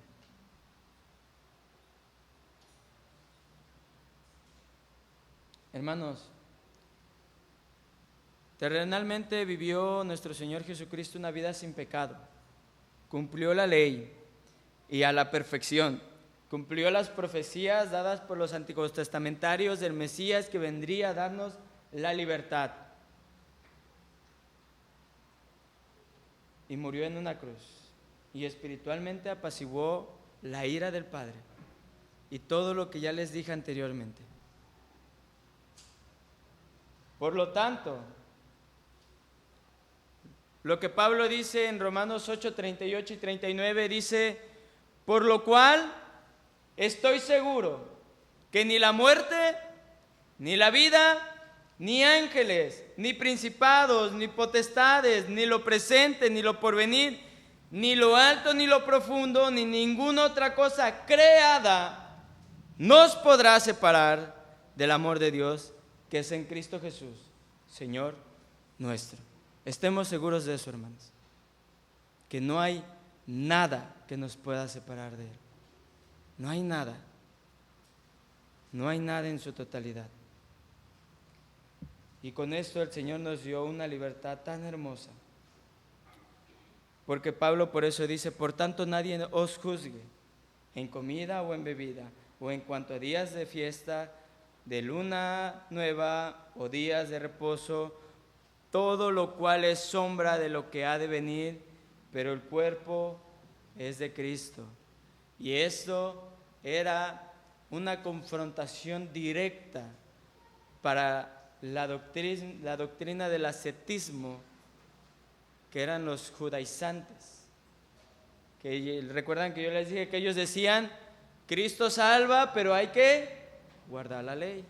Hermanos, terrenalmente vivió nuestro Señor Jesucristo una vida sin pecado. Cumplió la ley y a la perfección. Cumplió las profecías dadas por los antiguos testamentarios del Mesías que vendría a darnos la libertad. Y murió en una cruz. Y espiritualmente apaciguó la ira del Padre. Y todo lo que ya les dije anteriormente. Por lo tanto, lo que Pablo dice en Romanos 8, 38 y 39 dice: por lo cual estoy seguro que ni la muerte, ni la vida, ni ángeles, ni principados, ni potestades, ni lo presente, ni lo porvenir, ni lo alto, ni lo profundo, ni ninguna otra cosa creada nos podrá separar del amor de Dios que es en Cristo Jesús, Señor nuestro. Estemos seguros de eso, hermanos, que no hay nada que nos pueda separar de Él. No hay nada. No hay nada en su totalidad. Y con esto el Señor nos dio una libertad tan hermosa. Porque Pablo por eso dice: por tanto nadie os juzgue en comida o en bebida, o en cuanto a días de fiesta, de luna nueva o días de reposo, todo lo cual es sombra de lo que ha de venir, pero el cuerpo es de Cristo. Y esto era una confrontación directa para la doctrina del ascetismo, que eran los judaizantes. Que recuerdan que yo les dije que ellos decían: Cristo salva, pero hay que guardar la ley.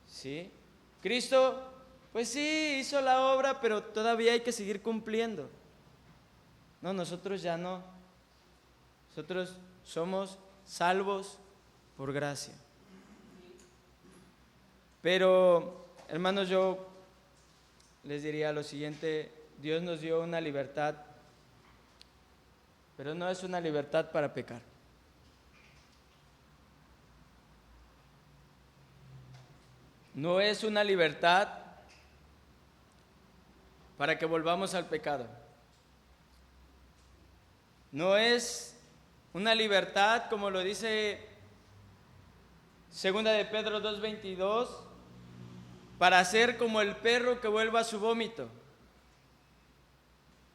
¿Sí? Cristo, pues sí, hizo la obra, pero todavía hay que seguir cumpliendo. No, nosotros ya no. Nosotros somos salvos por gracia. Pero, hermanos, yo les diría lo siguiente: Dios nos dio una libertad, pero no es una libertad para pecar. No es una libertad para que volvamos al pecado. No es una libertad, como lo dice Segunda de Pedro 2:22, para ser como el perro que vuelva a su vómito,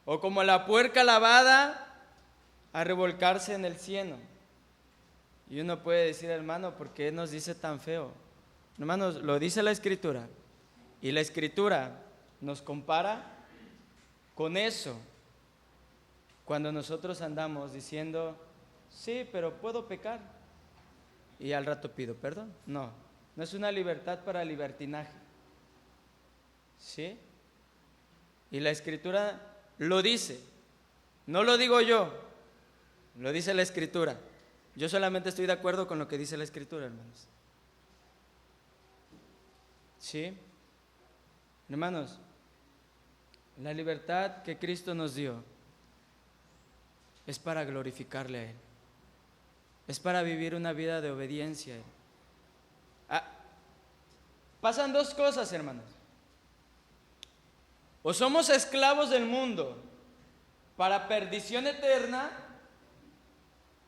o como la puerca lavada a revolcarse en el cieno. Y uno puede decir: hermano, ¿por qué nos dice tan feo? Hermanos, lo dice la Escritura, y la Escritura nos compara con eso. Cuando nosotros andamos diciendo: sí, pero puedo pecar, y al rato pido perdón. No es una libertad para libertinaje. ¿Sí? Y la Escritura lo dice, no lo digo yo, lo dice la Escritura. Yo solamente estoy de acuerdo con lo que dice la Escritura, hermanos. ¿Sí? Hermanos, la libertad que Cristo nos dio es para glorificarle a Él. Es para vivir una vida de obediencia a Él. Pasan dos cosas, hermanos. O somos esclavos del mundo para perdición eterna,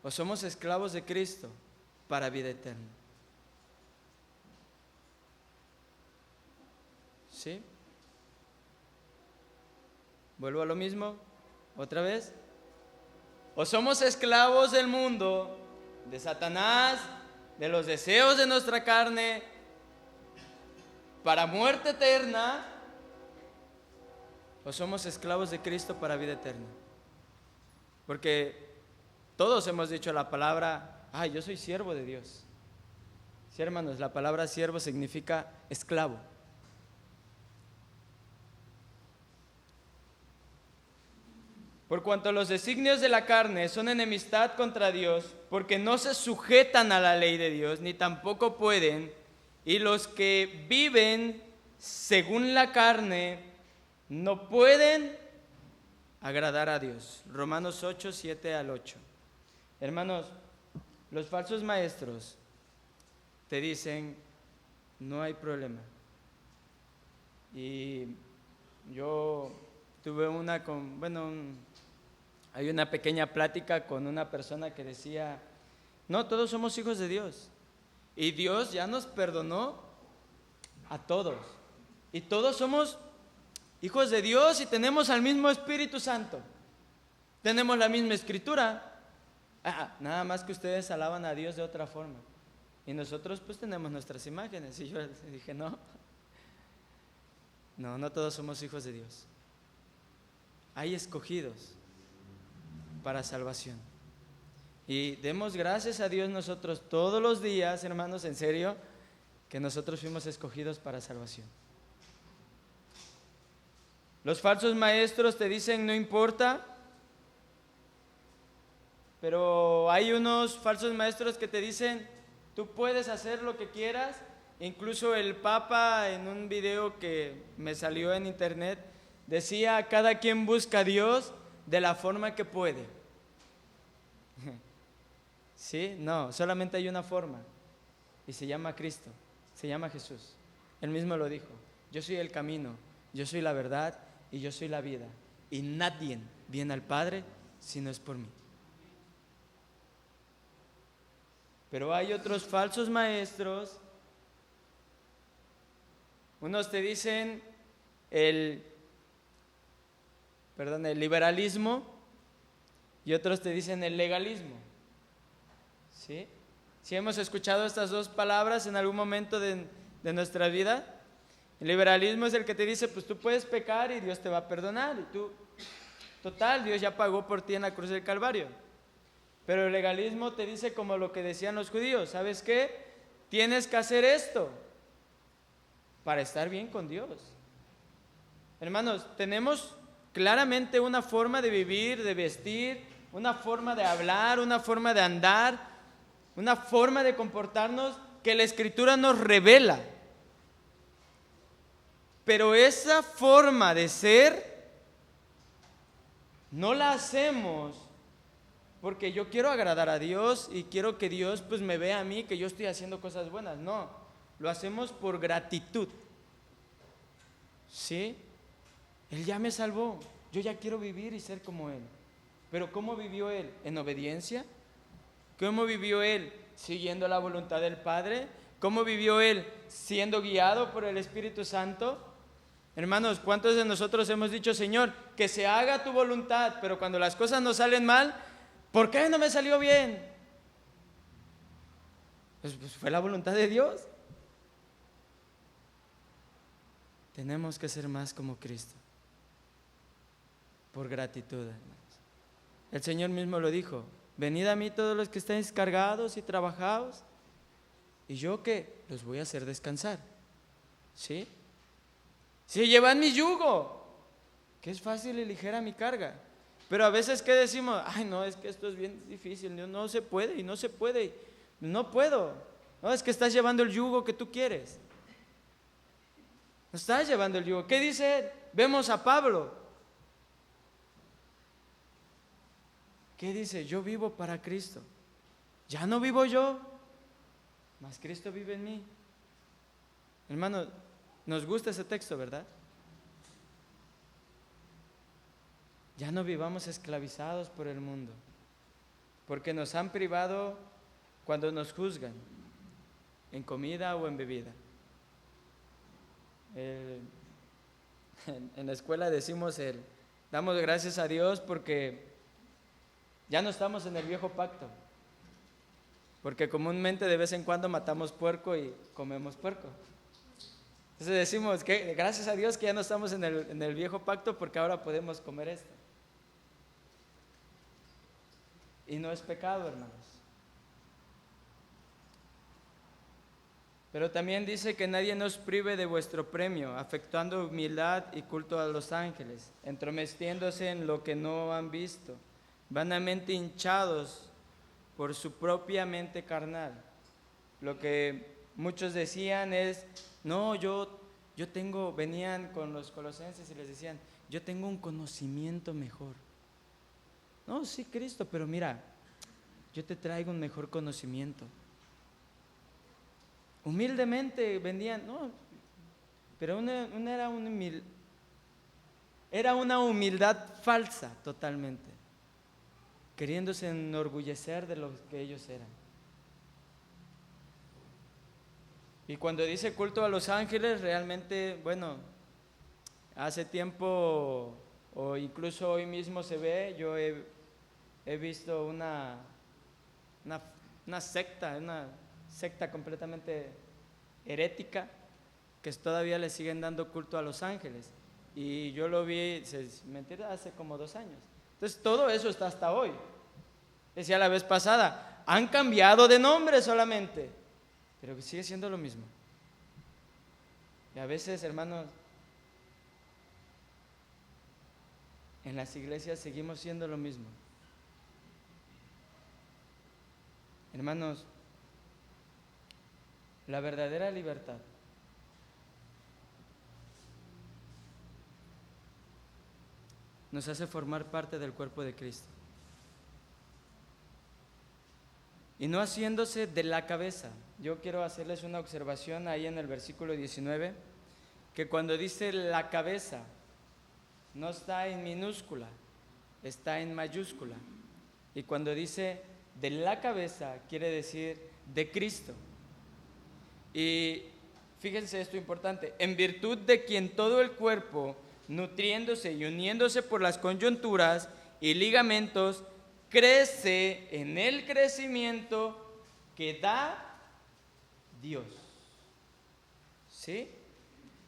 o somos esclavos de Cristo para vida eterna. ¿Sí? Vuelvo a lo mismo, otra vez. O somos esclavos del mundo, de Satanás, de los deseos de nuestra carne, para muerte eterna, o somos esclavos de Cristo para vida eterna. Porque todos hemos dicho la palabra: yo soy siervo de Dios. Sí, hermanos, la palabra siervo significa esclavo. Por cuanto los designios de la carne son enemistad contra Dios, porque no se sujetan a la ley de Dios, ni tampoco pueden, y los que viven según la carne no pueden agradar a Dios. Romanos 8, 7 al 8. Hermanos, los falsos maestros te dicen, no hay problema. Y yo tuve hay una pequeña plática con una persona que decía, no, todos somos hijos de Dios. Y Dios ya nos perdonó a todos. Y todos somos hijos de Dios y tenemos al mismo Espíritu Santo. Tenemos la misma escritura. Nada más que ustedes alaban a Dios de otra forma. Y nosotros pues tenemos nuestras imágenes. Y yo dije, no todos somos hijos de Dios. Hay escogidos para salvación. Y demos gracias a Dios nosotros todos los días, hermanos, en serio, que nosotros fuimos escogidos para salvación. Los falsos maestros te dicen no importa, pero hay unos falsos maestros que te dicen tú puedes hacer lo que quieras. Incluso el Papa, en un video que me salió en internet, decía cada quien busca a Dios de la forma que puede. ¿Sí? No, solamente hay una forma y se llama Cristo, se llama Jesús. Él mismo lo dijo, yo soy el camino, yo soy la verdad y yo soy la vida, y nadie viene al Padre si no es por mí. Pero hay otros falsos maestros. Unos te dicen el liberalismo y otros te dicen el legalismo. ¿Sí? ¿Sí hemos escuchado estas dos palabras en algún momento de nuestra vida? El liberalismo es el que te dice, pues tú puedes pecar y Dios te va a perdonar. Y tú, total, Dios ya pagó por ti en la cruz del Calvario. Pero el legalismo te dice como lo que decían los judíos, ¿sabes qué? Tienes que hacer esto para estar bien con Dios. Hermanos, tenemos claramente una forma de vivir, de vestir, una forma de hablar, una forma de andar, una forma de comportarnos que la Escritura nos revela. Pero esa forma de ser no la hacemos porque yo quiero agradar a Dios y quiero que Dios pues me vea a mí que yo estoy haciendo cosas buenas. No, lo hacemos por gratitud. ¿Sí? Él ya me salvó, yo ya quiero vivir y ser como Él. Pero ¿cómo vivió Él? ¿En obediencia? ¿Cómo vivió Él? ¿Siguiendo la voluntad del Padre? ¿Cómo vivió Él? ¿Siendo guiado por el Espíritu Santo? Hermanos, ¿cuántos de nosotros hemos dicho, Señor, que se haga tu voluntad, pero cuando las cosas nos salen mal, ¿por qué no me salió bien? Pues fue la voluntad de Dios. Tenemos que ser más como Cristo, por gratitud, hermanos. El Señor mismo lo dijo, venid a mí todos los que estáis cargados y trabajados, y yo ¿qué? Los voy a hacer descansar. ¿Sí? Si llevan mi yugo, que es fácil y ligera mi carga. Pero a veces ¿qué decimos? Ay, no, es que esto es bien difícil, no se puede y no se puede, no puedo. No, es que estás llevando el yugo que tú quieres. No estás llevando el yugo. ¿Qué dice él? Vemos a Pablo. ¿Qué dice? Yo vivo para Cristo. Ya no vivo yo, mas Cristo vive en mí. Hermano, nos gusta ese texto, ¿verdad? Ya no vivamos esclavizados por el mundo, porque nos han privado cuando nos juzgan, en comida o en bebida. En la escuela damos gracias a Dios porque ya no estamos en el viejo pacto, porque comúnmente de vez en cuando matamos puerco y comemos puerco. Entonces decimos que gracias a Dios que ya no estamos en el viejo pacto, porque ahora podemos comer esto. Y no es pecado, hermanos. Pero también dice que nadie nos prive de vuestro premio, afectuando humildad y culto a los ángeles, entrometiéndose en lo que no han visto, vanamente hinchados por su propia mente carnal. Lo que muchos decían es, no, yo tengo, venían con los colosenses y les decían, yo tengo un conocimiento mejor. No, sí, Cristo, pero mira, yo te traigo un mejor conocimiento. Humildemente vendían, no, pero era una humildad falsa totalmente, queriéndose enorgullecer de lo que ellos eran. Y cuando dice culto a los ángeles, realmente, bueno, hace tiempo o incluso hoy mismo se ve, yo he visto una secta completamente herética que todavía le siguen dando culto a los ángeles. Y yo lo vi, mentira, hace como 2 años. Entonces todo eso está hasta hoy. Decía la vez pasada, han cambiado de nombre solamente, pero que sigue siendo lo mismo. Y a veces, hermanos, en las iglesias seguimos siendo lo mismo. Hermanos, la verdadera libertad nos hace formar parte del cuerpo de Cristo. Y no haciéndose de la cabeza. Yo quiero hacerles una observación ahí en el versículo 19, que cuando dice la cabeza, no está en minúscula, está en mayúscula. Y cuando dice de la cabeza, quiere decir de Cristo. Y fíjense esto importante, en virtud de quien todo el cuerpo, nutriéndose y uniéndose por las coyunturas y ligamentos, crece en el crecimiento que da Dios. ¿Sí?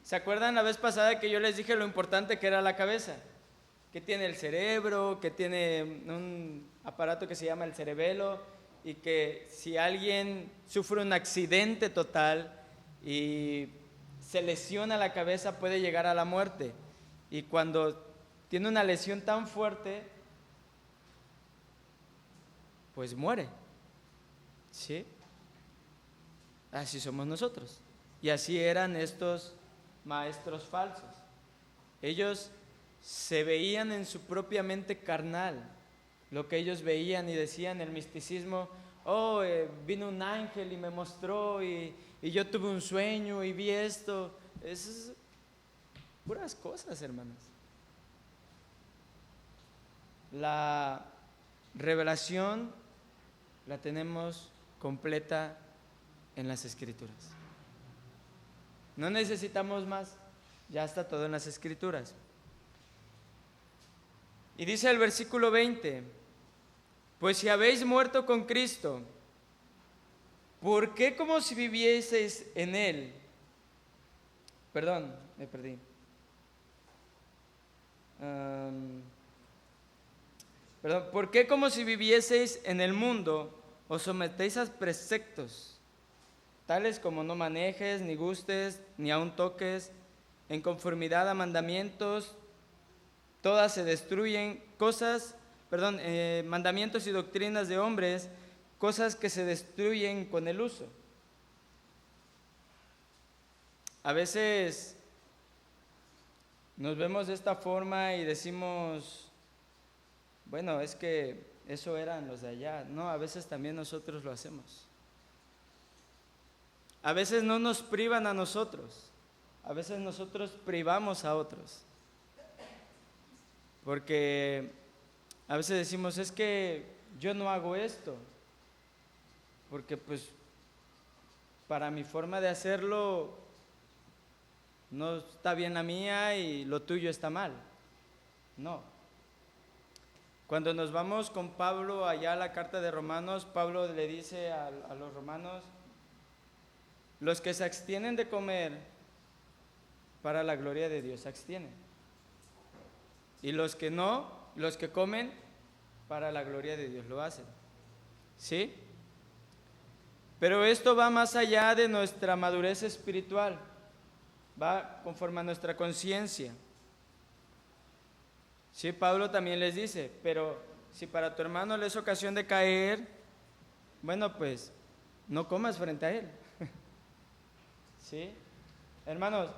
¿Se acuerdan la vez pasada que yo les dije lo importante que era la cabeza? Que tiene el cerebro, que tiene un aparato que se llama el cerebelo, y que si alguien sufre un accidente total y se lesiona la cabeza puede llegar a la muerte. Y cuando tiene una lesión tan fuerte, pues muere. ¿Sí? Así somos nosotros. Y así eran estos maestros falsos. Ellos se veían en su propia mente carnal, lo que ellos veían y decían, el misticismo, vino un ángel y me mostró y yo tuve un sueño y vi esto. Es puras cosas, hermanos. La revelación la tenemos completa en las Escrituras. No necesitamos más, ya está todo en las Escrituras. Y dice el versículo 20, pues si habéis muerto con Cristo, ¿por qué como si vivieseis en Él? Perdón, me perdí. ¿Por qué como si vivieseis en el mundo os sometéis a preceptos, tales como no manejes, ni gustes, ni aun toques, en conformidad a mandamientos? Todas se destruyen, mandamientos y doctrinas de hombres, cosas que se destruyen con el uso. A veces nos vemos de esta forma y decimos, bueno, es que eso eran los de allá. No, a veces también nosotros lo hacemos. A veces no nos privan a nosotros, a veces nosotros privamos a otros. Porque a veces decimos, es que yo no hago esto, porque pues para mi forma de hacerlo no está bien la mía y lo tuyo está mal. No. Cuando nos vamos con Pablo allá a la carta de Romanos, Pablo le dice a los romanos, los que se abstienen de comer para la gloria de Dios se abstienen. Y los que no, los que comen para la gloria de Dios lo hacen. ¿Sí? Pero esto va más allá de nuestra madurez espiritual, va conforme a nuestra conciencia. Sí, Pablo también les dice, pero si para tu hermano le es ocasión de caer, bueno, pues no comas frente a él. ¿Sí? Hermanos,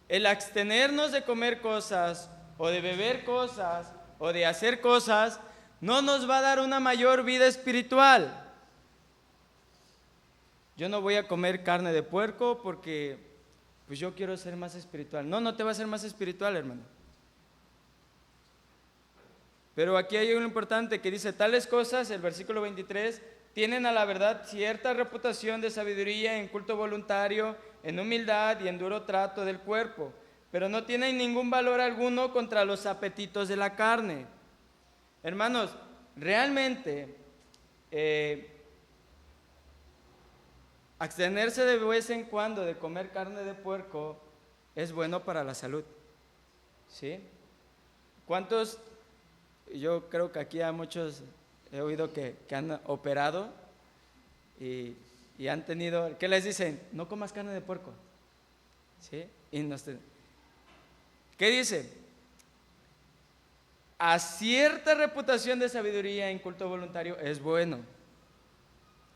el abstenernos de comer cosas, o de beber cosas, o de hacer cosas, no nos va a dar una mayor vida espiritual. Yo no voy a comer carne de puerco porque pues yo quiero ser más espiritual. No, no te va a hacer más espiritual, hermano. Pero aquí hay algo importante que dice, tales cosas, el versículo 23, tienen a la verdad cierta reputación de sabiduría en culto voluntario, en humildad y en duro trato del cuerpo, pero no tienen ningún valor alguno contra los apetitos de la carne. Hermanos, realmente abstenerse de vez en cuando de comer carne de puerco es bueno para la salud. ¿Sí? ¿Cuántos? Yo creo que aquí a muchos he oído que han operado y han tenido, ¿qué les dicen? No comas carne de puerco. ¿Sí? ¿Qué dice? A cierta reputación de sabiduría en culto voluntario es bueno.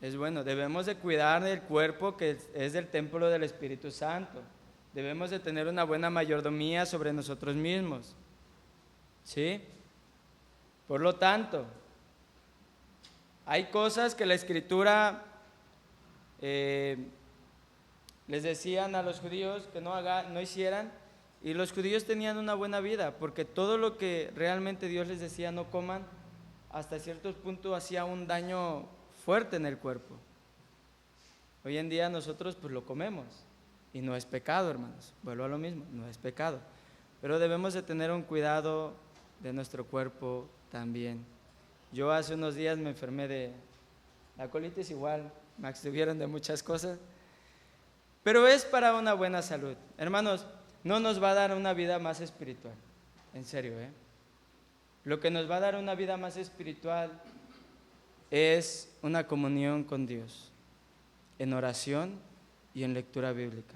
Es bueno, debemos de cuidar del cuerpo que es del templo del Espíritu Santo. Debemos de tener una buena mayordomía sobre nosotros mismos. ¿Sí? Por lo tanto, hay cosas que la Escritura les decían a los judíos que no hicieran, y los judíos tenían una buena vida, porque todo lo que realmente Dios les decía no coman, hasta cierto punto hacía un daño fuerte en el cuerpo. Hoy en día nosotros pues lo comemos, y no es pecado, hermanos, vuelvo a lo mismo, no es pecado, pero debemos de tener un cuidado de nuestro cuerpo también. Yo hace unos días me enfermé de la colitis, igual me abstuvieron de muchas cosas, pero es para una buena salud. Hermanos, no nos va a dar una vida más espiritual, en serio, Lo que nos va a dar una vida más espiritual es una comunión con Dios, en oración y en lectura bíblica.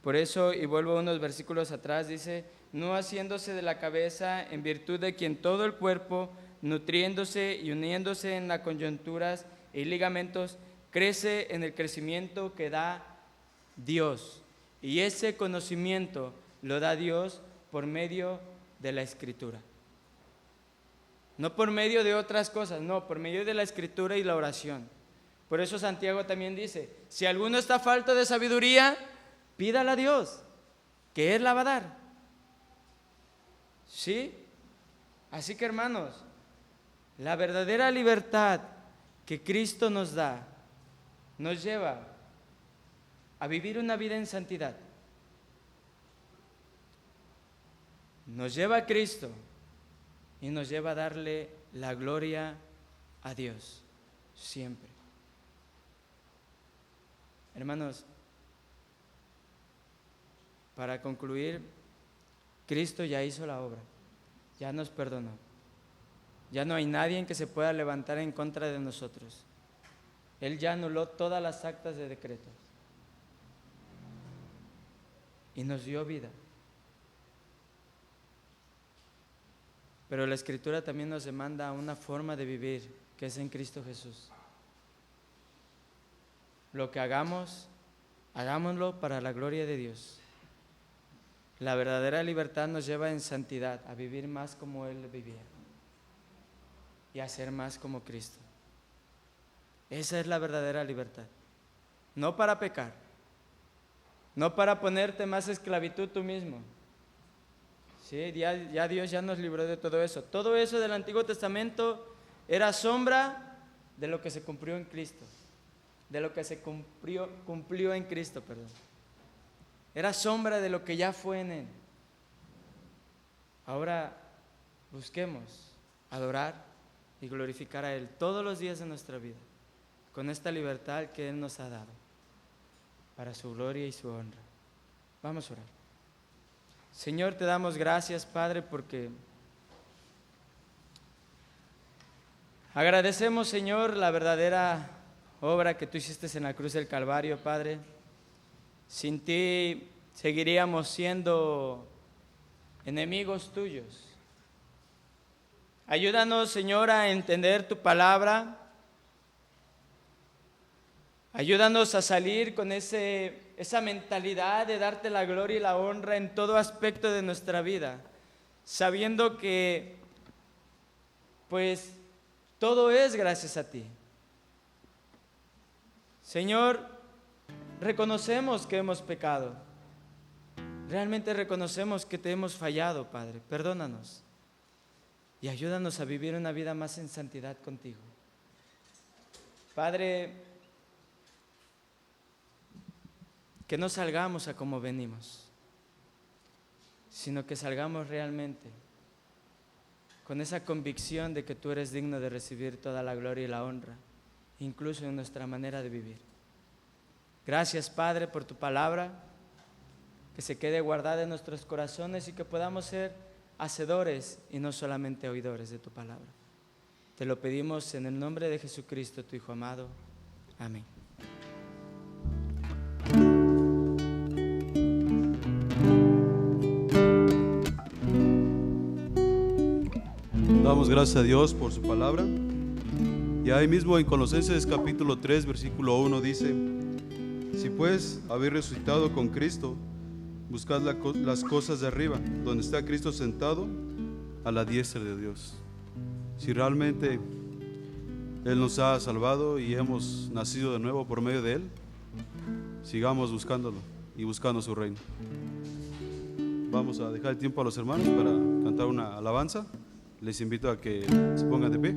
Por eso, y vuelvo unos versículos atrás, dice, no haciéndose de la cabeza, en virtud de quien todo el cuerpo, nutriéndose y uniéndose en las coyunturas y ligamentos, crece en el crecimiento que da Dios. Y ese conocimiento lo da Dios por medio de la Escritura. No por medio de otras cosas, no, por medio de la Escritura y la oración. Por eso Santiago también dice, si alguno está falto de sabiduría, pídala a Dios, que Él la va a dar. ¿Sí? Así que, hermanos, la verdadera libertad que Cristo nos da, nos lleva a vivir una vida en santidad. Nos lleva a Cristo y nos lleva a darle la gloria a Dios, siempre. Hermanos, para concluir, Cristo ya hizo la obra, ya nos perdonó. Ya no hay nadie que se pueda levantar en contra de nosotros. Él ya anuló todas las actas de decretos y nos dio vida. Pero la Escritura también nos demanda una forma de vivir que es en Cristo Jesús. Lo que hagamos, hagámoslo para la gloria de Dios. La verdadera libertad nos lleva en santidad, a vivir más como Él vivía y a ser más como Cristo. Esa es la verdadera libertad. No para pecar, no para ponerte más esclavitud tú mismo. Sí, ya Dios ya nos libró de todo eso. Todo eso del Antiguo Testamento era sombra de lo que se cumplió en Cristo, de lo que se cumplió en Cristo, perdón. Era sombra de lo que ya fue en Él. Ahora busquemos adorar y glorificar a Él todos los días de nuestra vida, con esta libertad que Él nos ha dado, para su gloria y su honra. Vamos a orar. Señor, te damos gracias, Padre, porque agradecemos, Señor, la verdadera obra que tú hiciste en la cruz del Calvario, Padre. Sin ti seguiríamos siendo enemigos tuyos. Ayúdanos, Señor, a entender tu palabra. Ayúdanos a salir con esa mentalidad de darte la gloria y la honra en todo aspecto de nuestra vida, sabiendo que pues todo es gracias a ti. Señor, reconocemos que hemos pecado. Realmente reconocemos que te hemos fallado, Padre. Perdónanos y ayúdanos a vivir una vida más en santidad contigo. Padre, que no salgamos a como venimos, sino que salgamos realmente con esa convicción de que tú eres digno de recibir toda la gloria y la honra, incluso en nuestra manera de vivir. Gracias, Padre, por tu palabra, que se quede guardada en nuestros corazones y que podamos ser hacedores y no solamente oidores de tu palabra. Te lo pedimos en el nombre de Jesucristo, tu Hijo amado. Amén. Damos gracias a Dios por su palabra. Y ahí mismo en Colosenses capítulo 3 versículo 1 dice: si pues habéis resucitado con Cristo, buscad las cosas de arriba, donde está Cristo sentado a la diestra de Dios. Si realmente Él nos ha salvado y hemos nacido de nuevo por medio de Él, sigamos buscándolo y buscando su reino. Vamos a dejar el tiempo a los hermanos para cantar una alabanza. Les invito a que se pongan de pie.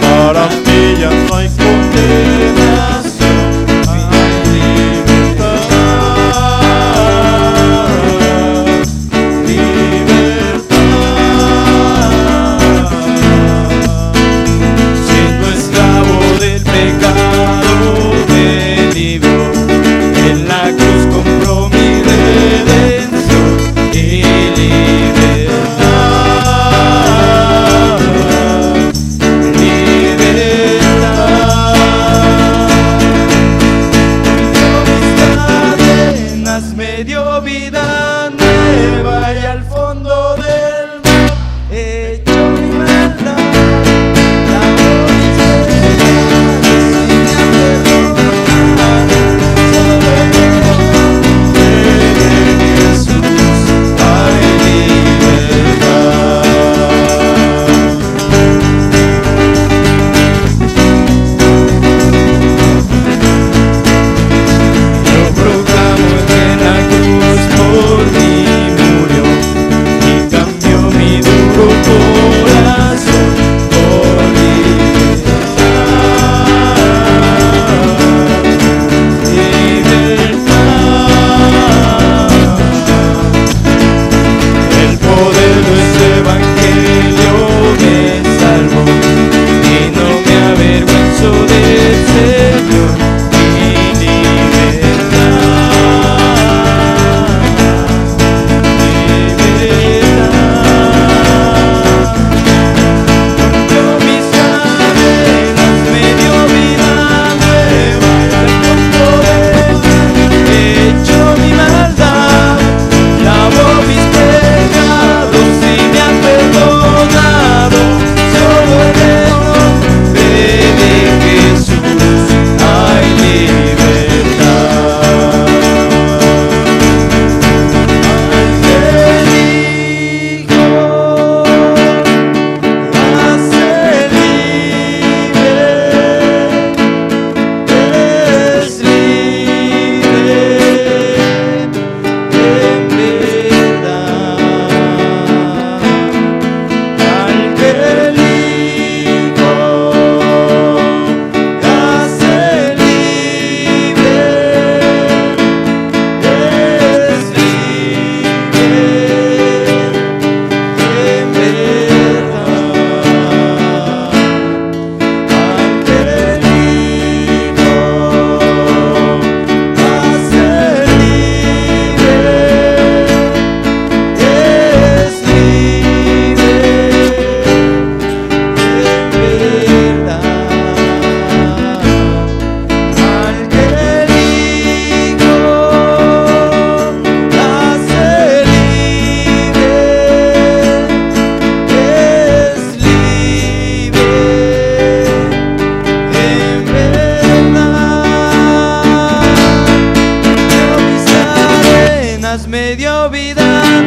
Para mí ya no hay condenación.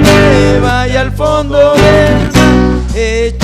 nueva y al fondo del mar